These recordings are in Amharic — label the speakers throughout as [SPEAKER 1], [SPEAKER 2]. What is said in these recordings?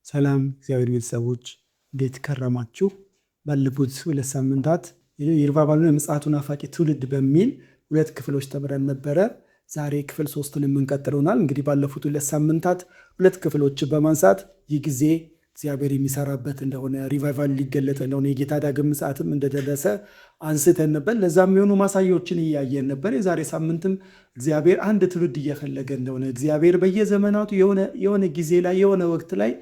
[SPEAKER 1] ሰላም እግዚአብሔር ቤተሰቦች እንዴት ከረማችሁ? ባለፉት 2 ሳምንታት የሪቫይቫሉን የምጽአቱ ናፋቂ ትውልድ በሚል 2 ክፍሎች ተምረን ነበረ። ዛሬ ክፍል 3ን የምንቀጥለውናል። እንግዲህ ባለፉት 2 ሳምንታት 2 ክፍሎች በማንሳት ይህ ጊዜ እግዚአብሔር የሚሰራበት እንደሆነ ሪቫይቫል ሊገለጥ እንደሆነ የጌታ ዳግም ምጽአትም እንደደረሰ አንስተን ነበር። ለዛም የሚሆኑ ማሳያዎችን እያየን ነበር። የዛሬ ሳምንትም እግዚአብሔር አንድ ትውልድ እየፈለገ እንደሆነ እግዚአብሔር በየዘመናቱ የሆነ ጊዜ ላይ የሆነ ወቅት ላይ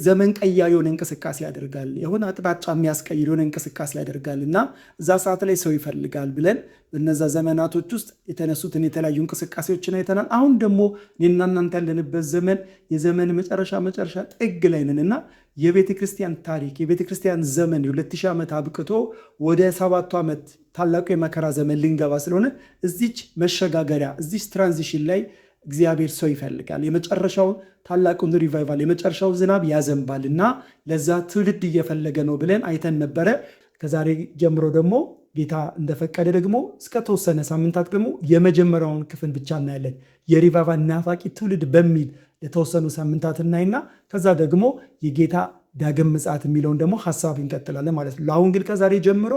[SPEAKER 1] ዘመን ቀያሪ የሆነ እንቅስቃሴ ያደርጋል። የሆነ አቅጣጫ የሚያስቀይር የሆነ እንቅስቃሴ ያደርጋል እና እዛ ሰዓት ላይ ሰው ይፈልጋል ብለን በነዛ ዘመናቶች ውስጥ የተነሱትን የተለያዩ እንቅስቃሴዎችን አይተናል። አሁን ደግሞ እኔና እናንተ ያለንበት ዘመን የዘመን መጨረሻ ጥግ ላይ ነን እና የቤተክርስቲያን ታሪክ የቤተክርስቲያን ዘመን የ2000 ዓመት አብቅቶ ወደ 7ቱ ዓመት ታላቁ የመከራ ዘመን ልንገባ ስለሆነ እዚች መሸጋገሪያ እዚች ትራንዚሽን ላይ እግዚአብሔር ሰው ይፈልጋል። የመጨረሻው ታላቁን ሪቫይቫል የመጨረሻው ዝናብ ያዘንባል እና ለዛ ትውልድ እየፈለገ ነው ብለን አይተን ነበረ። ከዛሬ ጀምሮ ደግሞ ጌታ እንደፈቀደ ደግሞ እስከ ተወሰነ ሳምንታት ደግሞ የመጀመሪያውን ክፍል ብቻ እናያለን። የሪቫይቫል ናፋቂ ትውልድ በሚል የተወሰኑ ሳምንታት እናይና ከዛ ደግሞ የጌታ ዳግም ምጽአት የሚለውን ደግሞ ሐሳብ እንቀጥላለን ማለት ነው። ለአሁን ግን ከዛሬ ጀምሮ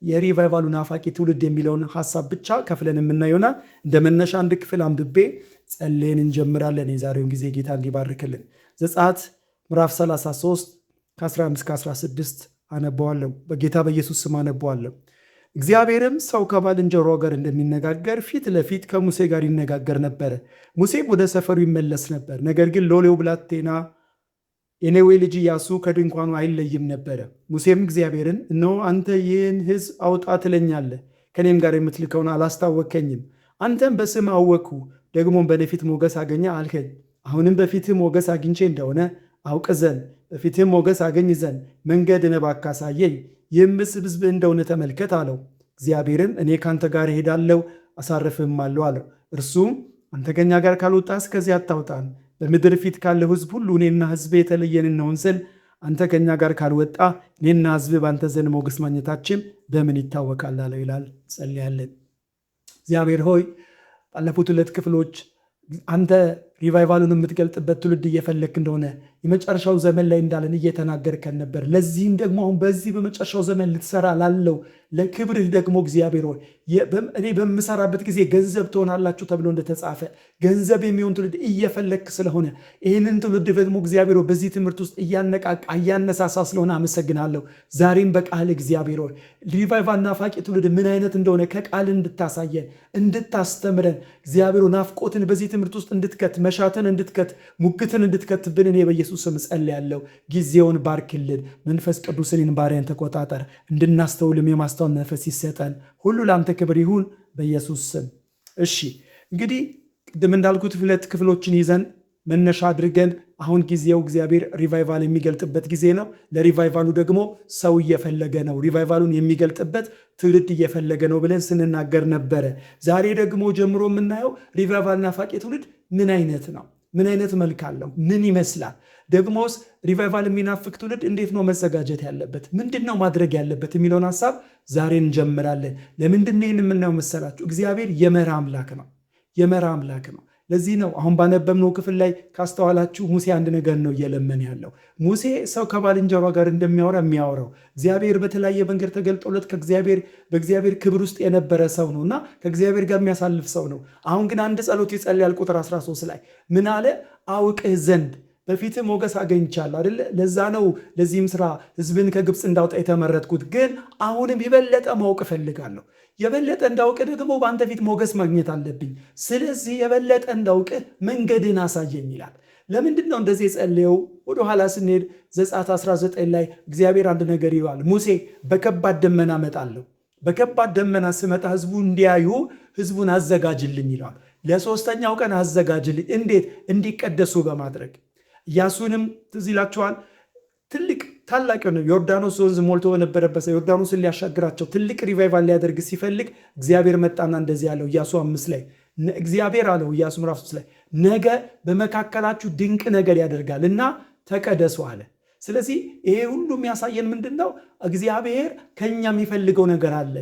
[SPEAKER 1] የሪቫይቫሉ ናፋቂ ትውልድ የሚለውን ሐሳብ ብቻ ከፍለን የምናየውናል። እንደ መነሻ አንድ ክፍል አንብቤ ጸልየን እንጀምራለን። የዛሬውን ጊዜ ጌታ እንዲባርክልን። ዘጸአት ምዕራፍ 33 ከ15-16 አነበዋለሁ። በጌታ በኢየሱስ ስም አነበዋለሁ። እግዚአብሔርም ሰው ከባልንጀራው ጋር እንደሚነጋገር ፊት ለፊት ከሙሴ ጋር ይነጋገር ነበረ። ሙሴም ወደ ሰፈሩ ይመለስ ነበር። ነገር ግን ሎሌው ብላቴና የነዌ ልጅ ኢያሱ ከድንኳኑ አይለይም ነበረ። ሙሴም እግዚአብሔርን እነሆ አንተ ይህን ሕዝብ አውጣ ትለኛለህ፣ ከኔም ጋር የምትልከውን አላስታወከኝም። አንተም በስም አወኩ፣ ደግሞም በእኔ ፊት ሞገስ አገኘ አልከኝ። አሁንም በፊትህ ሞገስ አግኝቼ እንደሆነ አውቅ ዘንድ በፊትህ ሞገስ አገኝ ዘንድ መንገድን እባክህ አሳየኝ፣ ይህም ሕዝብ እንደሆነ ተመልከት አለው። እግዚአብሔርም እኔ ከአንተ ጋር እሄዳለሁ አሳርፍህማለሁ አለው። እርሱም አንተ ከእኛ ጋር ካልወጣህ ከዚህ አታውጣን፣ በምድር ፊት ካለው ሕዝብ ሁሉ እኔና ሕዝብ የተለየን እንሆን ዘንድ አንተ ከእኛ ጋር ካልወጣ እኔና ሕዝብ በአንተ ዘንድ ሞገስ ማግኘታችን በምን ይታወቃል አለው ይላል። ጸልያለን። እግዚአብሔር ሆይ ባለፉት 2 ክፍሎች አንተ ሪቫይቫሉን የምትገልጥበት ትውልድ እየፈለክ እንደሆነ የመጨረሻው ዘመን ላይ እንዳለን እየተናገርከን ነበር። ለዚህም ደግሞ አሁን በዚህ በመጨረሻው ዘመን ልትሰራ ላለው ለክብርህ ደግሞ እግዚአብሔር ሆይ እኔ በምሰራበት ጊዜ ገንዘብ ትሆናላችሁ ተብሎ እንደተጻፈ ገንዘብ የሚሆን ትውልድ እየፈለክ ስለሆነ ይህንን ትውልድ ደግሞ እግዚአብሔር ሆይ በዚህ ትምህርት ውስጥ እያነቃቃ እያነሳሳ ስለሆነ አመሰግናለሁ። ዛሬም በቃል እግዚአብሔር ሆይ ሪቫይቫል ናፋቂ ትውልድ ምን አይነት እንደሆነ ከቃል እንድታሳየን እንድታስተምረን እግዚአብሔር ናፍቆትን በዚህ ትምህርት ውስጥ እንድትከት መሻትን እንድትከት ሙግትን እንድትከትብን እኔ በኢየሱስ ስም ጸልያለሁ። ጊዜውን ባርክልን። መንፈስ ቅዱስን ባሪያን ተቆጣጠር። እንድናስተውልም የማስተዋል መንፈስ ይሰጠን። ሁሉ ለአንተ ክብር ይሁን በኢየሱስ ስም። እሺ እንግዲህ ቅድም እንዳልኩት 2 ክፍሎችን ይዘን መነሻ አድርገን አሁን ጊዜው እግዚአብሔር ሪቫይቫል የሚገልጥበት ጊዜ ነው። ለሪቫይቫሉ ደግሞ ሰው እየፈለገ ነው። ሪቫይቫሉን የሚገልጥበት ትውልድ እየፈለገ ነው ብለን ስንናገር ነበረ። ዛሬ ደግሞ ጀምሮ የምናየው ሪቫይቫል ናፋቂ ትውልድ ምን አይነት ነው? ምን አይነት መልክ አለው? ምን ይመስላል? ደግሞስ ሪቫይቫል የሚናፍቅ ትውልድ እንዴት ነው መዘጋጀት ያለበት? ምንድን ነው ማድረግ ያለበት የሚለውን ሐሳብ ዛሬ እንጀምራለን። ለምንድን ነው ይህን የምናየው መሰላችሁ? እግዚአብሔር የመራ አምላክ ነው። የመራ አምላክ ነው። ለዚህ ነው አሁን ባነበብነው ክፍል ላይ ካስተዋላችሁ ሙሴ አንድ ነገር ነው እየለመን ያለው። ሙሴ ሰው ከባልንጀሯ ጋር እንደሚያወራ የሚያወራው እግዚአብሔር በተለያየ መንገድ ተገልጦለት በእግዚአብሔር ክብር ውስጥ የነበረ ሰው ነው እና ከእግዚአብሔር ጋር የሚያሳልፍ ሰው ነው። አሁን ግን አንድ ጸሎት ይጸልያል። ቁጥር 13 ላይ ምን አለ? አውቅህ ዘንድ በፊትህ ሞገስ አገኝቻለሁ አይደለ? ለዛ ነው ለዚህም ስራ ሕዝብን ከግብፅ እንዳውጣ የተመረጥኩት። ግን አሁንም የበለጠ ማወቅ እፈልጋለሁ። የበለጠ እንዳውቅ ደግሞ በአንተ ፊት ሞገስ ማግኘት አለብኝ። ስለዚህ የበለጠ እንዳውቅ መንገድን አሳየኝ ይላል። ለምንድን ነው እንደዚህ የጸለየው? ወደኋላ ስንሄድ ዘጸአት 19 ላይ እግዚአብሔር አንድ ነገር ይላል። ሙሴ በከባድ ደመና እመጣለሁ፣ በከባድ ደመና ስመጣ ሕዝቡ እንዲያዩ ሕዝቡን አዘጋጅልኝ ይለዋል። ለ3ኛው ቀን አዘጋጅልኝ። እንዴት? እንዲቀደሱ በማድረግ ኢያሱንም ትዝ ይላችኋል። ታላቅ የሆነ ዮርዳኖስ ወንዝ ሞልቶ በነበረበት ዮርዳኖስን ሊያሻግራቸው ትልቅ ሪቫይቫል ሊያደርግ ሲፈልግ እግዚአብሔር መጣና እንደዚህ ያለው ኢያሱ 5 ላይ እግዚአብሔር አለው ኢያሱ ምዕራፍ 3 ላይ ነገ በመካከላችሁ ድንቅ ነገር ያደርጋል እና ተቀደሱ አለ። ስለዚህ ይሄ ሁሉ የሚያሳየን ምንድን ነው? እግዚአብሔር ከኛ የሚፈልገው ነገር አለ።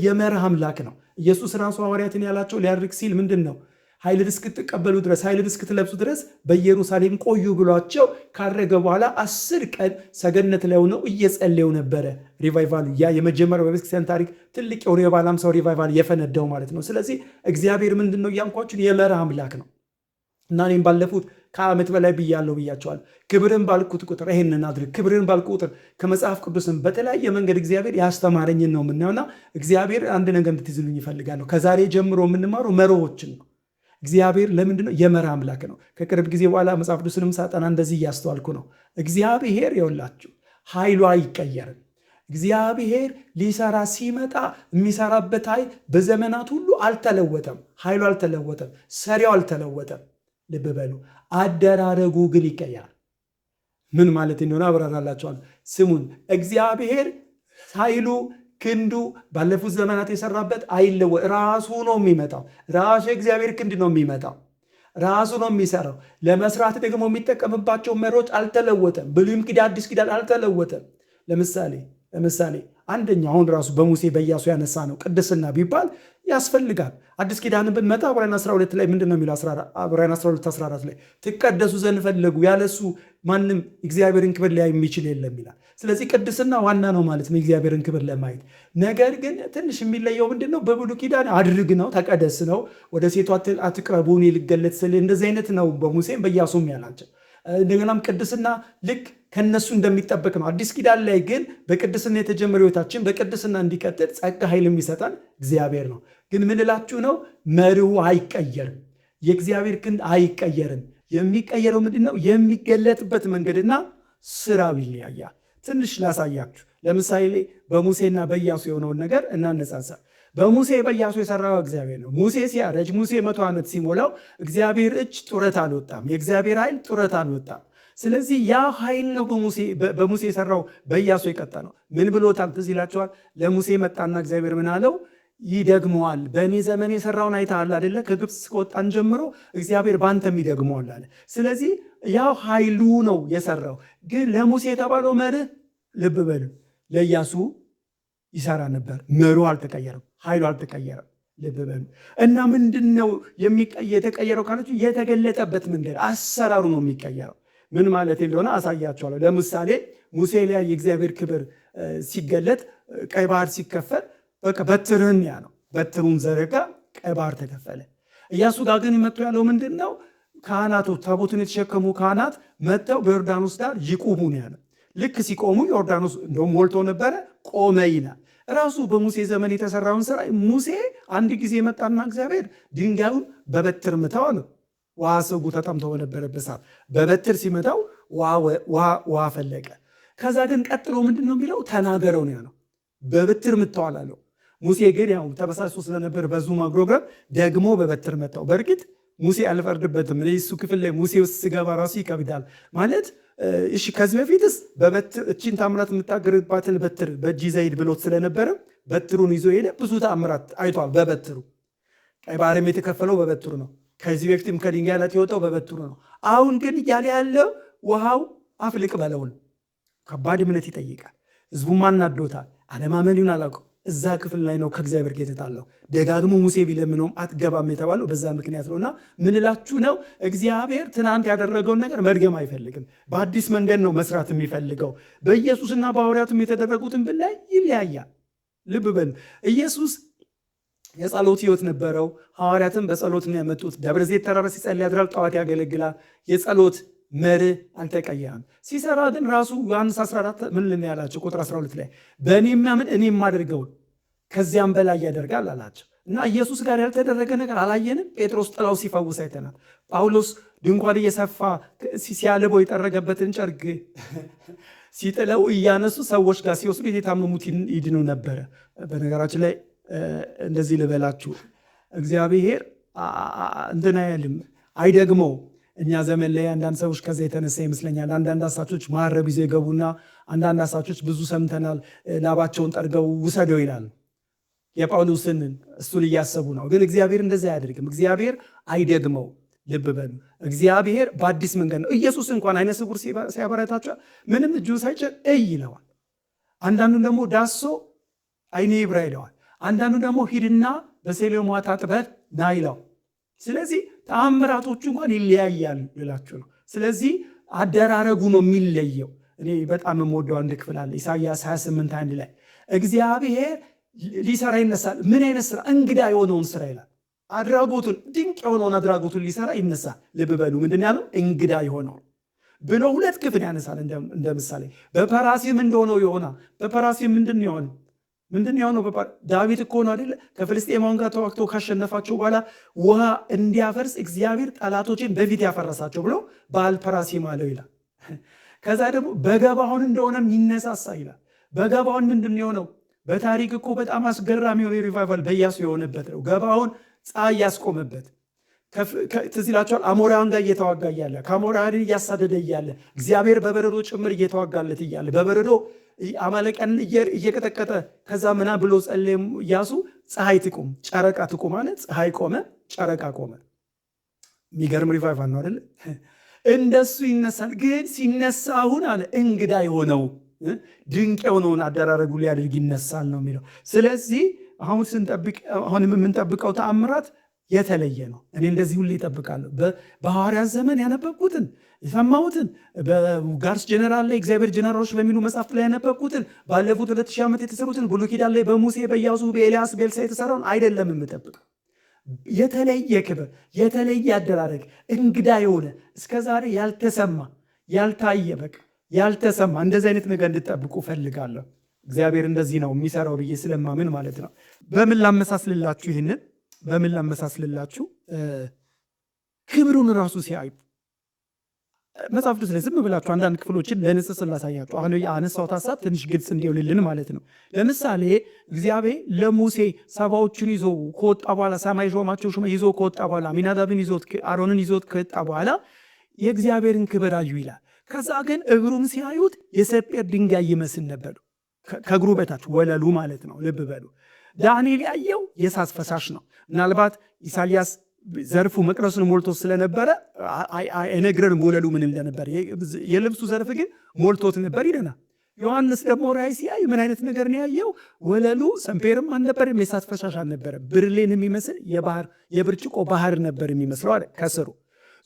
[SPEAKER 1] የመርህ አምላክ ነው። ኢየሱስ ራሱ ሐዋርያትን ያላቸው ሊያደርግ ሲል ምንድን ነው? ኃይልን እስክትቀበሉ ድረስ ኃይልን እስክትለብሱ ድረስ በኢየሩሳሌም ቆዩ ብሏቸው ካረገ በኋላ 10 ቀን ሰገነት ላይ ሆነው እየጸለዩ ነበረ። ሪቫይቫሉ ያ የመጀመሪያው በቤተክርስቲያን ታሪክ ትልቅ የሆነ የባለ 50 ሪቫይቫል የፈነዳው ማለት ነው። ስለዚህ እግዚአብሔር ምንድን ነው እያልኳችሁ የመርህ አምላክ ነው እና እኔም ባለፉት ከዓመት በላይ ብያቸዋል። ክብርን ባልኩት ቁጥር ይሄንን አድርግ፣ ክብርን ባልኩ ቁጥር ከመጽሐፍ ቅዱስም በተለያየ መንገድ እግዚአብሔር ያስተማረኝን ነው የምናየውና እግዚአብሔር አንድ ነገር እንድትይዙልኝ ይፈልጋለሁ። ከዛሬ ጀምሮ የምንማረው መርሆችን ነው። እግዚአብሔር ለምንድን ነው? የመርህ አምላክ ነው። ከቅርብ ጊዜ በኋላ መጽሐፍ ቅዱስንም ሳጠና እንደዚህ እያስተዋልኩ ነው። እግዚአብሔር የውላችሁ ኃይሉ አይቀየርም። እግዚአብሔር ሊሰራ ሲመጣ የሚሰራበት ኃይል በዘመናት ሁሉ አልተለወጠም። ኃይሉ አልተለወጠም። ሰሪው አልተለወጠም። ልብ በሉ። አደራረጉ ግን ይቀየራል። ምን ማለት እንደሆነ አብራራላችኋለሁ። ስሙን። እግዚአብሔር ኃይሉ ክንዱ ባለፉት ዘመናት የሰራበት አይለወጥ። ራሱ ነው የሚመጣው። ራሱ የእግዚአብሔር ክንድ ነው የሚመጣው። ራሱ ነው የሚሰራው። ለመስራት ደግሞ የሚጠቀምባቸው መሮች አልተለወጠም። ብሉይም ኪዳን አዲስ ኪዳን አልተለወጠም። ለምሳሌ አንደኛው አሁን ራሱ በሙሴ በኢያሱ ያነሳ ነው ቅድስና ቢባል ያስፈልጋል። አዲስ ኪዳንን ብንመጣ ዕብራውያን 12 ላይ ምንድን ነው የሚለው? ዕብራውያን 12:14 ላይ ትቀደሱ ዘንድ ፈለጉ፣ ያለሱ ማንም እግዚአብሔርን ክብር ሊያይ የሚችል የለም ይላል። ስለዚህ ቅድስና ዋና ነው ማለት ነው እግዚአብሔርን ክብር ለማየት። ነገር ግን ትንሽ የሚለየው ምንድን ነው? በብሉይ ኪዳን አድርግ ነው፣ ተቀደስ ነው፣ ወደ ሴቷ አትቅረቡ እኔ ልገለጥ ስል እንደዚህ አይነት ነው በሙሴም በኢያሱም ያላቸው። እንደገናም ቅድስና ልክ ከነሱ እንደሚጠበቅ ነው። አዲስ ኪዳን ላይ ግን በቅድስና የተጀመረ ሕይወታችን በቅድስና እንዲቀጥል ጸጋ ኃይል የሚሰጠን እግዚአብሔር ነው። ግን ምንላችሁ ነው? መርሁ አይቀየርም። የእግዚአብሔር ክንድ አይቀየርም። የሚቀየረው ምንድን ነው? የሚገለጥበት መንገድና ስራው ይለያያል። ትንሽ ላሳያችሁ። ለምሳሌ በሙሴና በኢያሱ የሆነውን ነገር እናነጻጽር። በሙሴ በኢያሱ የሰራው እግዚአብሔር ነው። ሙሴ ሲያረጅ ሙሴ 100 ዓመት ሲሞላው እግዚአብሔር እጅ ጡረት አልወጣም። የእግዚአብሔር ኃይል ጡረት አልወጣም። ስለዚህ ያ ኃይል ነው በሙሴ የሰራው በኢያሱ የቀጠ ነው። ምን ብሎታል? ትዝ ይላችኋል። ለሙሴ መጣና እግዚአብሔር ምን አለው? ይደግመዋል። በእኔ ዘመን የሰራውን አይተሃል አይደለ? ከግብፅ ከወጣን ጀምሮ እግዚአብሔር በአንተም ይደግመዋል አለ። ስለዚህ ያው ኃይሉ ነው የሰራው። ግን ለሙሴ የተባለው መርህ ልብ በሉ ለኢያሱ ይሰራ ነበር። መርሁ አልተቀየረም፣ ኃይሉ አልተቀየረም። ልብ በሉ እና ምንድን ነው የተቀየረው ካላችሁ የተገለጠበት መንገድ አሰራሩ ነው የሚቀየረው። ምን ማለት እንደሆነ አሳያችኋለሁ። ለምሳሌ ሙሴ ላይ የእግዚአብሔር ክብር ሲገለጥ ቀይ ባህር ሲከፈል በቃ በትርህን ያ ነው። በትሩን ዘረጋ፣ ቀይ ባህር ተከፈለ። ኢያሱ ጋር ግን መጥቶ ያለው ምንድን ነው? ካህናቶች ታቦቱን የተሸከሙ ካህናት መጥተው በዮርዳኖስ ዳር ይቁሙ ነው ያለ። ልክ ሲቆሙ ዮርዳኖስ እንደውም ሞልቶ ነበረ፣ ቆመ ይላል። ራሱ በሙሴ ዘመን የተሰራውን ስራ ሙሴ አንድ ጊዜ መጣና እግዚአብሔር ድንጋዩን በበትር ምታው ነው። ውሃ ሰጉ ተጠምቶ በነበረበት ሰዓት በበትር ሲመታው ውሃ ፈለቀ። ከዛ ግን ቀጥሎ ምንድን ነው የሚለው? ተናገረው ነው ያለው። በበትር ምታዋል አለው። ሙሴ ግን ያው ተበሳጭቶ ስለነበር በዙ ማግሮግረብ ደግሞ በበትር መታው። በእርግጥ ሙሴ አልፈርድበትም። እሱ ክፍል ላይ ሙሴ ውስጥ ስገባ ራሱ ይከብዳል ማለት እሺ ከዚህ በፊትስ በበትር እቺን ታምራት የምታገርባትን በትር በእጅ ዘይድ ብሎት ስለነበረ በትሩን ይዞ ሄደ። ብዙ ታምራት አይቷል በበትሩ። ቀይ ባህርም የተከፈለው በበትሩ ነው። ከዚህ በፊትም ከድንጋይ ላይ የወጣው በበትሩ ነው። አሁን ግን እያለ ያለው ውሃው አፍልቅ በለውን። ከባድ እምነት ይጠይቃል። ህዝቡም አናዶታል። አለማመኑን አላውቀው። እዛ ክፍል ላይ ነው ከእግዚአብሔር ጋር የተጣላው። ደጋግሞ ሙሴ ቢለምነውም አትገባም የተባለው በዛ ምክንያት ነውና ምንላችሁ ነው? እግዚአብሔር ትናንት ያደረገውን ነገር መድገም አይፈልግም። በአዲስ መንገድ ነው መስራት የሚፈልገው። በኢየሱስና በሐዋርያቱም የተደረጉትን ብናይ ይለያያል። ልብ በሉ። ኢየሱስ የጸሎት ህይወት ነበረው። ሐዋርያትም በጸሎት ነው የመጡት። ደብረ ዘይት ተራራ ሲጸልይ ያድራል፣ ጠዋት ያገለግላል። የጸሎት መርህ አልተቀየረም። ሲሰራ ግን ራሱ ዮሐንስ 14 ምን ልን ያላቸው ቁጥር 12 ላይ በእኔ የሚያምን እኔ የማደርገውን ከዚያም በላይ ያደርጋል አላቸው። እና ኢየሱስ ጋር ያልተደረገ ነገር አላየንም። ጴጥሮስ ጥላው ሲፈውስ አይተናል። ጳውሎስ ድንኳን እየሰፋ ሲያልበው የጠረገበትን ጨርቅ ሲጥለው እያነሱ ሰዎች ጋር ሲወስዱ የታመሙት ይድኑ ነበረ። በነገራችን ላይ እንደዚህ ልበላችሁ፣ እግዚአብሔር እንትን አይልም አይደግመው። እኛ ዘመን ላይ አንዳንድ ሰዎች ከዛ የተነሳ ይመስለኛል አንዳንድ አሳቾች ማረብ ይዘው ይገቡና አንዳንድ አሳቾች ብዙ ሰምተናል ላባቸውን ጠርገው ውሰደው ይላሉ። የጳውሎስን እሱን እያሰቡ ነው። ግን እግዚአብሔር እንደዛ አያደርግም። እግዚአብሔር አይደግመው። ልብ በሉ። እግዚአብሔር በአዲስ መንገድ ነው። ኢየሱስ እንኳን አይነ ስውር ሲያበረታቸው ምንም እጁን ሳይጭን ይለዋል። አንዳንዱን ደግሞ ዳሶ አይኔ ይብራ ይለዋል። አንዳንዱ ደግሞ ሂድና በሴሎም ውሃ ታጥበህ ና ይለዋል። ስለዚህ ተአምራቶቹ እንኳን ይለያያል ልላችሁ ነው። ስለዚህ አደራረጉ ነው የሚለየው። እኔ በጣም የምወደው አንድ ክፍል አለ ኢሳይያስ 28:1 ላይ እግዚአብሔር ሊሰራ ይነሳል። ምን አይነት ስራ? እንግዳ የሆነውን ስራ ይላል። አድራጎቱን ድንቅ የሆነውን አድራጎቱን ሊሰራ ይነሳል። ልብ በሉ። ምንድን ያለው? እንግዳ የሆነውን ብሎ ሁለት ክፍል ያነሳል። እንደ ምሳሌ በፐራሲም እንደሆነው ይሆናል። በፐራሲም ምንድን የሆነው? ዳዊት እኮ ነው አይደለ? ከፍልስጤማውያን ጋር ተዋግቶ ካሸነፋቸው በኋላ ውሃ እንዲያፈርስ እግዚአብሔር ጠላቶችን በፊት ያፈረሳቸው ብሎ በአልፐራሲም አለው ይላል። ከዛ ደግሞ በገባዖን እንደሆነም ይነሳሳ ይላል። በገባዖን ምንድን የሆነው? በታሪክ እኮ በጣም አስገራሚ የሆነ ሪቫይቫል በኢያሱ የሆነበት ነው። ገባዖን ፀሐይ ያስቆመበት። ትዝ ይላችኋል። አሞራውያን ጋር እየተዋጋ እያለ ከአሞራውያን እያሳደደ እያለ እግዚአብሔር በበረዶ ጭምር እየተዋጋለት እያለ በበረዶ አማሌቅን እየቀጠቀጠ ከዛ ምና ብሎ ጸለየ ኢያሱ፣ ፀሐይ ትቁም፣ ጨረቃ ትቁም አለ። ፀሐይ ቆመ፣ ጨረቃ ቆመ። የሚገርም ሪቫይቫል ነው አይደለ? እንደሱ ይነሳል። ግን ሲነሳ አሁን አለ እንግዳ የሆነው ድንቅ የሆነውን አደራረጉ ሊያደርግ ይነሳል ነው የሚለው። ስለዚህ አሁን የምንጠብቀው ተአምራት የተለየ ነው። እኔ እንደዚህ ሁሌ ይጠብቃለሁ። በሐዋርያት ዘመን ያነበብኩትን የሰማሁትን፣ በጋርስ ጀነራል ላይ እግዚአብሔር ጀነራሎች በሚሉ መጽሐፍት ላይ ያነበብኩትን፣ ባለፉት 2000 ዓመት የተሰሩትን፣ ብሉይ ኪዳን ላይ በሙሴ በኢያሱ በኤልያስ በኤልሳ የተሰራውን አይደለም የምጠብቀው። የተለየ ክብር፣ የተለየ አደራረግ፣ እንግዳ የሆነ እስከዛሬ ያልተሰማ ያልታየ፣ በቃ ያልተሰማ እንደዚህ አይነት ነገር እንድጠብቁ ፈልጋለሁ። እግዚአብሔር እንደዚህ ነው የሚሰራው ብዬ ስለማምን ማለት ነው። በምን ላመሳስልላችሁ? ይህንን በምን ላመሳስልላችሁ? ክብሩን ራሱ ሲያዩ መጽሐፍ ቅዱስ ላይ ዝም ብላችሁ አንዳንድ ክፍሎችን ለንጽጽር ላሳያችሁ። አሁን የአነሳሁት ሀሳብ ትንሽ ግልጽ እንዲሆንልን ማለት ነው። ለምሳሌ እግዚአብሔር ለሙሴ ሰባዎቹን ይዞ ከወጣ በኋላ ሰማይ ሾማቸው ይዞ ከወጣ በኋላ አሚናዳብን ይዞት አሮንን ይዞት ከወጣ በኋላ የእግዚአብሔርን ክብር አዩ ይላል። ከዛ ግን እግሩን ሲያዩት የሰጴር ድንጋይ ይመስል ነበር፣ ከእግሩ በታች ወለሉ ማለት ነው። ልብ በሉ። ዳንኤል ያየው የእሳት ፈሳሽ ነው። ምናልባት ኢሳይያስ ዘርፉ መቅረሱን ሞልቶ ስለነበረ አይነግረንም ወለሉ ምን እንደነበር። የልብሱ ዘርፍ ግን ሞልቶት ነበር ይለናል። ዮሐንስ ደግሞ ራእይ ሲያይ ምን አይነት ነገር ነው ያየው? ወለሉ ሰምፔርም አልነበረም፣ የእሳት ፈሳሽ አልነበረም። ብርሌን የሚመስል የብርጭቆ ባህር ነበር የሚመስለው አለ። ከስሩ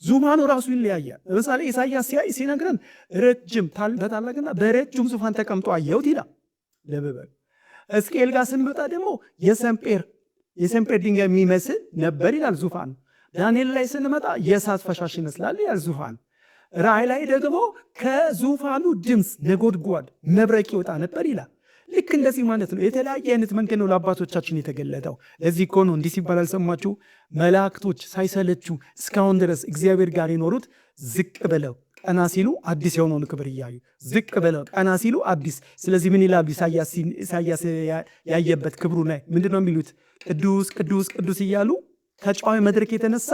[SPEAKER 1] ዙፋኑ ራሱ ይለያያል። ለምሳሌ ኢሳይያስ ሲያይ ሲነግረን ረጅም በታላቅና በረጅም ዙፋን ተቀምጦ አየሁት ይላል። ለበበል ሕዝቅኤል ጋር ስንመጣ ደግሞ የሰምፔር ድንጋይ የሚመስል ነበር ይላል ዙፋን። ዳንኤል ላይ ስንመጣ የእሳት ፈሳሽ ይመስላል ይላል ዙፋን። ራእይ ላይ ደግሞ ከዙፋኑ ድምፅ ነጎድጓድ መብረቅ ይወጣ ነበር ይላል። ልክ እንደዚህ ማለት ነው። የተለያየ አይነት መንገድ ነው ለአባቶቻችን የተገለጠው። ለዚህ እኮ ነው እንዲህ ሲባል አልሰማችሁ? መላእክቶች ሳይሰለቹ እስካሁን ድረስ እግዚአብሔር ጋር የኖሩት ዝቅ ብለው ቀና ሲሉ አዲስ የሆነውን ክብር እያዩ ዝቅ ብለው ቀና ሲሉ አዲስ። ስለዚህ ምን ይላሉ? ኢሳያስ ያየበት ክብሩ ላይ ምንድን ነው የሚሉት? ቅዱስ ቅዱስ ቅዱስ እያሉ ከጨዋዊ መድረክ የተነሳ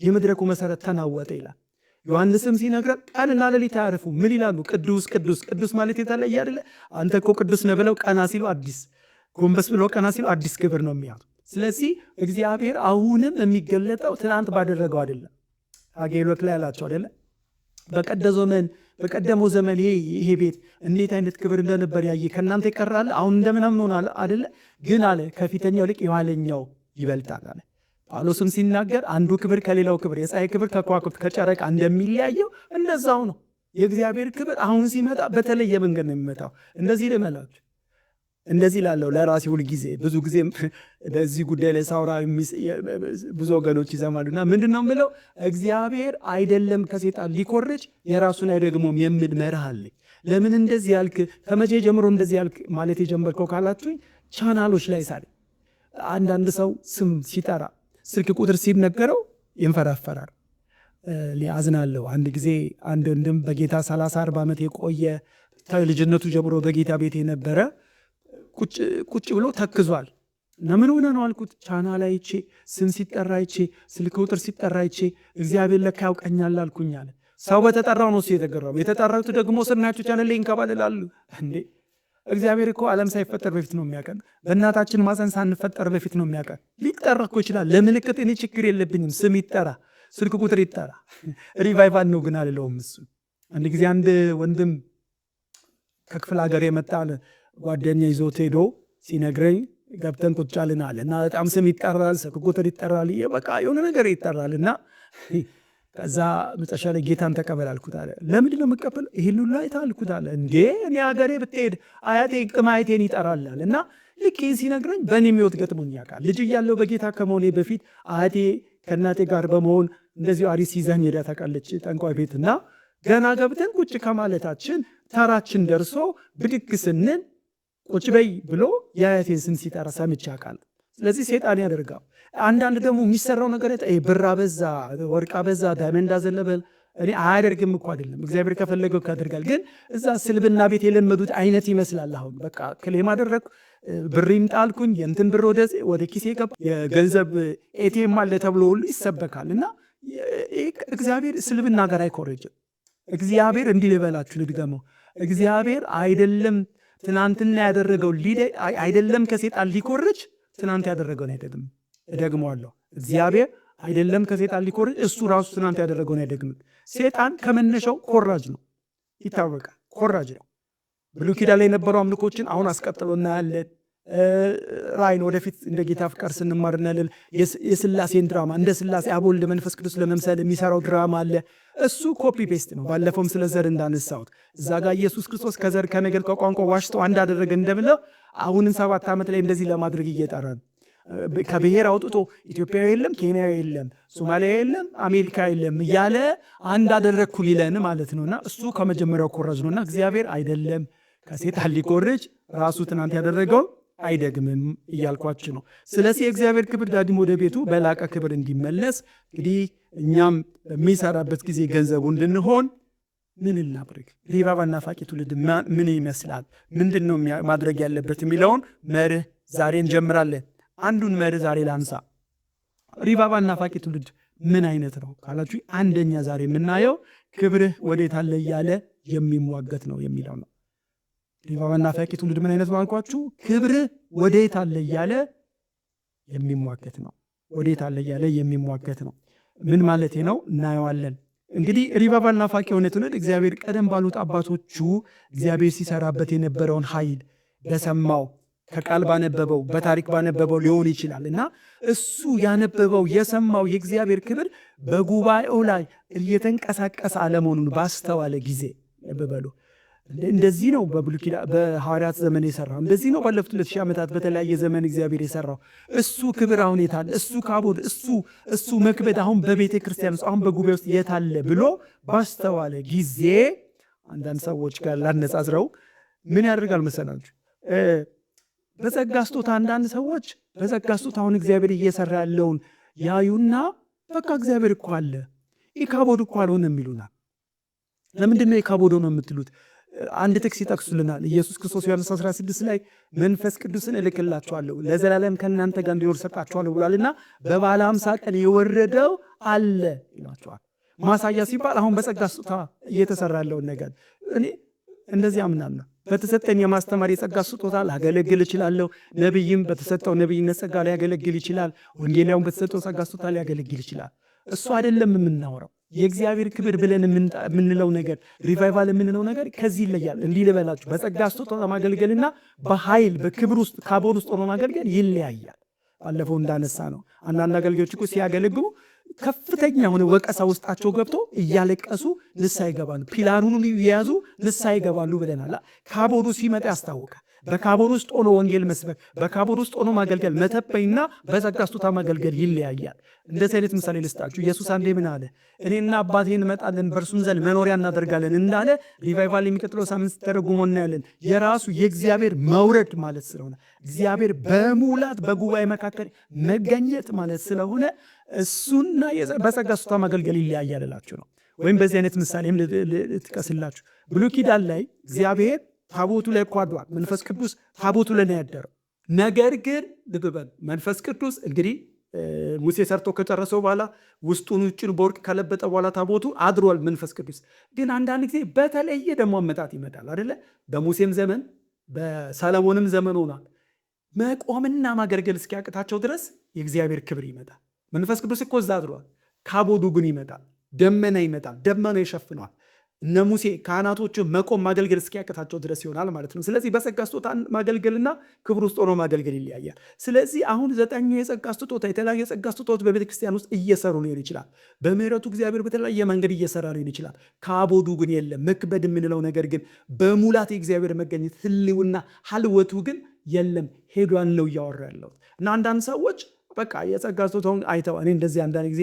[SPEAKER 1] የመድረኩ መሰረት ተናወጠ ይላል። ዮሐንስም ሲነግረን ቀንና ሌሊት አያርፉ ምን ይላሉ? ቅዱስ ቅዱስ ቅዱስ ማለት የተለየ አይደለ? አንተ እኮ ቅዱስ ነህ ብለው ቀና ሲሉ አዲስ፣ ጎንበስ ብለው ቀና ሲሉ አዲስ ክብር ነው የሚያጡ። ስለዚህ እግዚአብሔር አሁንም የሚገለጠው ትናንት ባደረገው አይደለም። አጌሎት ላይ ያላቸው አይደለ? በቀደመው ዘመን ይሄ ቤት እንዴት አይነት ክብር እንደነበር ያየ ከእናንተ ይቀራል። አሁን እንደምናምን ሆነ አይደለ? ግን አለ ከፊተኛው ይልቅ የኋለኛው ይበልጣል አለ። ጳውሎስም ሲናገር አንዱ ክብር ከሌላው ክብር፣ የፀሐይ ክብር ከከዋክብት ከጨረቃ እንደሚለያየው እንደዛው ነው። የእግዚአብሔር ክብር አሁን ሲመጣ በተለየ መንገድ ነው የሚመጣው። እንደዚህ ልመላችሁ፣ እንደዚህ ላለው ለራሴ ሁል ጊዜ ብዙ ጊዜ በዚህ ጉዳይ ላይ ሳውራ ብዙ ወገኖች ይዘማሉና ምንድን ነው የምለው? እግዚአብሔር አይደለም ከሴጣን ሊኮርጅ የራሱን አይደግሞም የሚል መርህ አለኝ። ለምን እንደዚህ ያልክ ከመቼ ጀምሮ እንደዚህ ያልክ ማለት የጀመርከው ካላችሁኝ፣ ቻናሎች ላይ ሳለ አንዳንድ ሰው ስም ሲጠራ ስልክ ቁጥር ሲነገረው ይንፈራፈራል። ሊያዝናለሁ። አንድ ጊዜ አንድ ወንድም በጌታ 30-40 ዓመት የቆየ ልጅነቱ ጀምሮ በጌታ ቤት የነበረ ቁጭ ብሎ ተክዟል። እና ምን ሆነ ነው አልኩት። ቻናል አይቼ ስም ሲጠራ አይቼ ስልክ ቁጥር ሲጠራ አይቼ እግዚአብሔር ለካ ያውቀኛል አልኩኝ አለ። ሰው በተጠራው ነው እሱ የተገረመው። የተጠራሁት ደግሞ ስናችሁ ቻናል ላይ እንከባልላሉ እንዴ! እግዚአብሔር እኮ ዓለም ሳይፈጠር በፊት ነው የሚያውቀን። በእናታችን ማፀን ሳንፈጠር በፊት ነው የሚያውቀን። ሊጠራ እኮ ይችላል። ለምልክት እኔ ችግር የለብኝም። ስም ይጠራ፣ ስልክ ቁጥር ይጠራ። ሪቫይቫል ነው ግን አልለውም። እሱ አንድ ጊዜ አንድ ወንድም ከክፍለ ሀገር የመጣ ጓደኛ ይዞት ሄዶ ሲነግረኝ ገብተን ቁጭ አልን አለ እና በጣም ስም ይጠራል፣ ስልክ ቁጥር ይጠራል፣ በቃ የሆነ ነገር ይጠራል እና ከዛ መጨረሻ ላይ ጌታን ተቀበል አልኩት አለ። ለምንድን ነው የምቀበል? ይህን ሁሉ አይተህ አልኩት አለ። እንዴ እኔ ሀገሬ ብትሄድ አያቴ ቅማይቴን ይጠራል አለ እና ልክ ይህን ሲነግረኝ በእኔም ሕይወት ገጥሞኝ ያውቃል። ልጅ እያለሁ በጌታ ከመሆኔ በፊት አያቴ ከእናቴ ጋር በመሆን እንደዚሁ አሪስ ይዛኝ ሄዳ ታውቃለች ጠንቋይ ቤት እና ገና ገብተን ቁጭ ከማለታችን ተራችን ደርሶ ብድግ ስንል ቁጭ በይ ብሎ የአያቴን ስም ሲጠራ ሰምቼ አውቃለሁ። ስለዚህ ሴጣን ያደርጋል። አንዳንድ ደግሞ የሚሰራው ነገር ብር አበዛ፣ ወርቅ አበዛ፣ ዳይመንድ አዘነበል እኔ አያደርግም እኮ አይደለም። እግዚአብሔር ከፈለገው ያደርጋል። ግን እዛ ስልብና ቤት የለመዱት አይነት ይመስላል። አሁን በቃ ክሌም አደረግኩ፣ ብር ይምጣልኩኝ፣ የእንትን ብር ወደ ኪሴ ገባ፣ የገንዘብ ኤቲኤም አለ ተብሎ ሁሉ ይሰበካል እና እግዚአብሔር ስልብና ጋር አይኮረጅም። እግዚአብሔር እንዲህ ልበላችሁ ልድገመው፣ እግዚአብሔር አይደለም ትናንትና ያደረገው አይደለም ከሴጣን ሊኮርጅ ትናንት ያደረገውን አይደግም። እደግመዋለሁ፣ እግዚአብሔር አይደለም ከሴጣን ሊኮርጅ እሱ ራሱ ትናንት ያደረገውን አይደግም። ሴጣን ከመነሻው ኮራጅ ነው፣ ይታወቃል። ኮራጅ ነው። ብሉይ ኪዳን ላይ የነበሩ አምልኮችን አሁን አስቀጥሎ እናያለን። ራእይን ወደፊት እንደ ጌታ ፍቃድ ስንማር እናያለን። የስላሴን ድራማ እንደ ስላሴ አብ ወልድ መንፈስ ቅዱስ ለመምሰል የሚሰራው ድራማ አለ። እሱ ኮፒ ፔስት ነው። ባለፈውም ስለ ዘር እንዳነሳሁት እዛ ጋር ኢየሱስ ክርስቶስ ከዘር ከነገድ ከቋንቋ ዋሽቶ እንዳደረገ እንደምለው አሁንም 7 ዓመት ላይ እንደዚህ ለማድረግ እየጠራ ነው። ከብሔር አውጥቶ ኢትዮጵያዊ የለም፣ ኬንያዊ የለም፣ ሶማሊያ የለም፣ አሜሪካ የለም እያለ አንድ አደረግኩ ሊለን ማለት ነውና እሱ ከመጀመሪያው ኮራጅ ነውና እግዚአብሔር አይደለም ከሴጣን ሊኮርጅ ራሱ ትናንት ያደረገው አይደግምም እያልኳችሁ ነው። ስለዚህ የእግዚአብሔር ክብር ዳግም ወደ ቤቱ በላቀ ክብር እንዲመለስ እንግዲህ እኛም በሚሰራበት ጊዜ ገንዘቡ እንድንሆን ምን እናድርግ? ሪቫይቫል ናፋቂ ትውልድ ምን ይመስላል? ምንድን ነው ማድረግ ያለበት የሚለውን መርህ ዛሬ እንጀምራለን። አንዱን መርህ ዛሬ ላንሳ። ሪቫይቫል ናፋቂ ትውልድ ምን አይነት ነው ካላችሁ፣ አንደኛ ዛሬ የምናየው ክብርህ ወዴት አለ እያለ የሚሟገት ነው የሚለው ነው። ሪቫይቫል ናፋቂ ትውልድ ምን አይነት ነው አልኳችሁ? ክብርህ ወዴት አለ እያለ የሚሟገት ነው። ወዴት አለ እያለ የሚሟገት ነው። ምን ማለት ነው? እናየዋለን። እንግዲህ ሪቫይቫል ናፋቂ የሆነ ትውልድ እግዚአብሔር ቀደም ባሉት አባቶቹ እግዚአብሔር ሲሰራበት የነበረውን ኃይል በሰማው ከቃል ባነበበው በታሪክ ባነበበው ሊሆን ይችላል እና እሱ ያነበበው የሰማው የእግዚአብሔር ክብር በጉባኤው ላይ እየተንቀሳቀሰ አለመሆኑን ባስተዋለ ጊዜ በበሉ እንደዚህ ነው በብሉይ ኪዳን በሐዋርያት ዘመን የሰራው፣ እንደዚህ ነው ባለፉት 2000 ዓመታት በተለያየ ዘመን እግዚአብሔር የሰራው። እሱ ክብር አሁን የታለ? እሱ ካቦድ፣ እሱ መክበድ አሁን በቤተ ክርስቲያን ውስጥ አሁን በጉባኤ ውስጥ የታለ ብሎ ባስተዋለ ጊዜ አንዳንድ ሰዎች ጋር ላነጻጽረው ምን ያደርጋል መሰላችሁ? በጸጋ ስጦታ አንዳንድ ሰዎች በጸጋ ስጦታ አሁን እግዚአብሔር እየሰራ ያለውን ያዩና በቃ እግዚአብሔር እኮ አለ ኢካቦድ እኮ አልሆነም ይሉናል። ለምንድን ነው ኢካቦድ ነው የምትሉት? አንድ ጥቅስ ይጠቅሱልናል። ኢየሱስ ክርስቶስ ዮሐንስ 16 ላይ መንፈስ ቅዱስን እልክላችኋለሁ ለዘላለም ከእናንተ ጋር እንዲኖር ሰጣችኋለሁ ብሏልና በበዓለ ሃምሳ ቀን የወረደው አለ ይሏቸዋል። ማሳያ ሲባል አሁን በጸጋ ስጦታ እየተሰራ ያለውን ነገር እኔ እንደዚህ አምናለሁ። በተሰጠኝ የማስተማር የጸጋ ስጦታ ላገለግል እችላለሁ። ነቢይም በተሰጠው ነቢይነት ጸጋ ሊያገለግል ይችላል። ወንጌላዊም በተሰጠው ጸጋ ስጦታ ሊያገለግል ይችላል። እሱ አይደለም የምናወራው። የእግዚአብሔር ክብር ብለን የምንለው ነገር ሪቫይቫል የምንለው ነገር ከዚህ ይለያል። እንዲህ ልበላችሁ፣ በጸጋ ስጦታ ማገልገልና በኃይል በክብር ውስጥ ካቦድ ውስጥ ሆኖ ማገልገል ይለያያል። ባለፈው እንዳነሳ ነው አንዳንድ አገልጋዮች እኮ ሲያገለግሉ ከፍተኛ የሆነ ወቀሳ ውስጣቸው ገብቶ እያለቀሱ ንስሐ ይገባሉ። ፒላሩን የያዙ ንስሐ ይገባሉ ብለናል። ካቦዱ ሲመጣ ያስታውቃል። በካቦድ ውስጥ ሆኖ ወንጌል መስበክ፣ በካቦድ ውስጥ ሆኖ ማገልገል፣ መተበይና በጸጋ ስጦታ ማገልገል ይለያያል። እንደዚህ አይነት ምሳሌ ልስጣችሁ። ኢየሱስ አንዴ ምን አለ? እኔና አባቴ እንመጣለን በእርሱም ዘንድ መኖሪያ እናደርጋለን እንዳለ ሪቫይቫል የሚቀጥለው ሳምንት ተረጉሞ እናያለን። የራሱ የእግዚአብሔር መውረድ ማለት ስለሆነ እግዚአብሔር በሙላት በጉባኤ መካከል መገኘት ማለት ስለሆነ እሱና በጸጋ ስጦታ ማገልገል ይለያያል እላችሁ ነው። ወይም በዚህ አይነት ምሳሌም ልጥቀስላችሁ። ብሉይ ኪዳን ላይ እግዚአብሔር ታቦቱ ላይ እኮ አድሯል። መንፈስ ቅዱስ ታቦቱ ላይ ነው ያደረው። ነገር ግን ልብ በል መንፈስ ቅዱስ እንግዲህ ሙሴ ሰርቶ ከጨረሰው በኋላ ውስጡን ውጭን በወርቅ ከለበጠ በኋላ ታቦቱ አድሯል መንፈስ ቅዱስ። ግን አንዳንድ ጊዜ በተለየ ደግሞ አመጣት ይመጣል አይደለ? በሙሴም ዘመን በሰለሞንም ዘመን ሆኗል። መቆምና ማገልገል እስኪያቅታቸው ድረስ የእግዚአብሔር ክብር ይመጣል። መንፈስ ቅዱስ እኮ እዛ አድሯል። ካቦዱ ግን ይመጣል። ደመና ይመጣል። ደመና ይሸፍነዋል። እነ ሙሴ ካህናቶቹ መቆም ማገልገል እስኪያቅታቸው ድረስ ይሆናል ማለት ነው። ስለዚህ በጸጋ ስጦታ ማገልገልና ክብር ውስጥ ሆኖ ማገልገል ይለያያል። ስለዚህ አሁን 9 የጸጋ ስጦታ የተለያዩ የጸጋ ስጦታዎች በቤተክርስቲያን ውስጥ እየሰሩ ሊሆን ይችላል። በምህረቱ እግዚአብሔር በተለያየ መንገድ እየሰራ ሊሆን ይችላል። ካቦዱ ግን የለም። መክበድ የምንለው ነገር ግን በሙላት የእግዚአብሔር መገኘት ህልውና ሀልወቱ ግን የለም። ሄዷን ነው እያወራ ያለው እና አንዳንድ ሰዎች በቃ የጸጋ ስጦታውን አይተው እኔ እንደዚህ አንዳንድ ጊዜ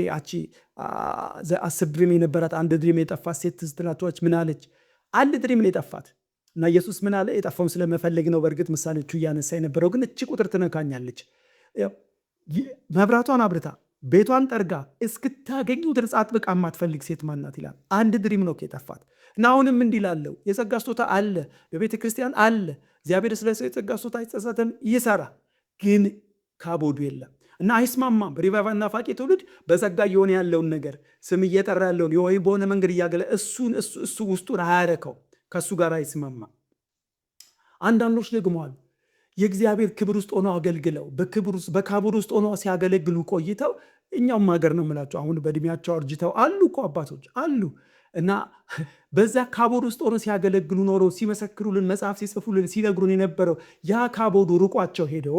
[SPEAKER 1] 10 ድሪም የነበራት 1 ድሪም የጠፋት ሴት ስትላቸዋች ምን አለች? 1 ድሪም ነው የጠፋት እና ኢየሱስ ምን አለ? የጠፋውን ስለመፈለግ ነው። በእርግጥ ምሳሌዎቹ እያነሳ የነበረው ግን እቺ ቁጥር ትነካኛለች። መብራቷን አብርታ ቤቷን ጠርጋ እስክታገኙ ድረስ አጥብቃ የማትፈልግ ሴት ማናት ይላል። 1 ድሪም ነው የጠፋት እና አሁንም እንዲህ ላለው የጸጋ ስጦታ አለ፣ በቤተ ክርስቲያን አለ። እግዚአብሔር ስለ ሰው የጸጋ ስጦታ አይጸጸትም፣ ይሰራ። ግን ካቦዱ የለም እና አይስማማም። በሪቫይቫል ናፋቂ ትውልድ በጸጋ እየሆነ ያለውን ነገር ስም እየጠራ ያለውን ወይ በሆነ መንገድ እያገለ እሱ ውስጡን አያረከው፣ ከእሱ ጋር አይስማማም። አንዳንዶች ደግሞ አሉ የእግዚአብሔር ክብር ውስጥ ሆነው አገልግለው በካቦድ ውስጥ ሆነው ሲያገለግሉ ቆይተው እኛውም ሀገር ነው የምላቸው አሁን በእድሜያቸው አርጅተው አሉ እኮ አባቶች አሉ እና በዛ ካቦድ ውስጥ ሆነው ሲያገለግሉ ኖረው ሲመሰክሩልን መጽሐፍ ሲጽፉልን ሲነግሩን የነበረው ያ ካቦዱ ርቋቸው ሄደው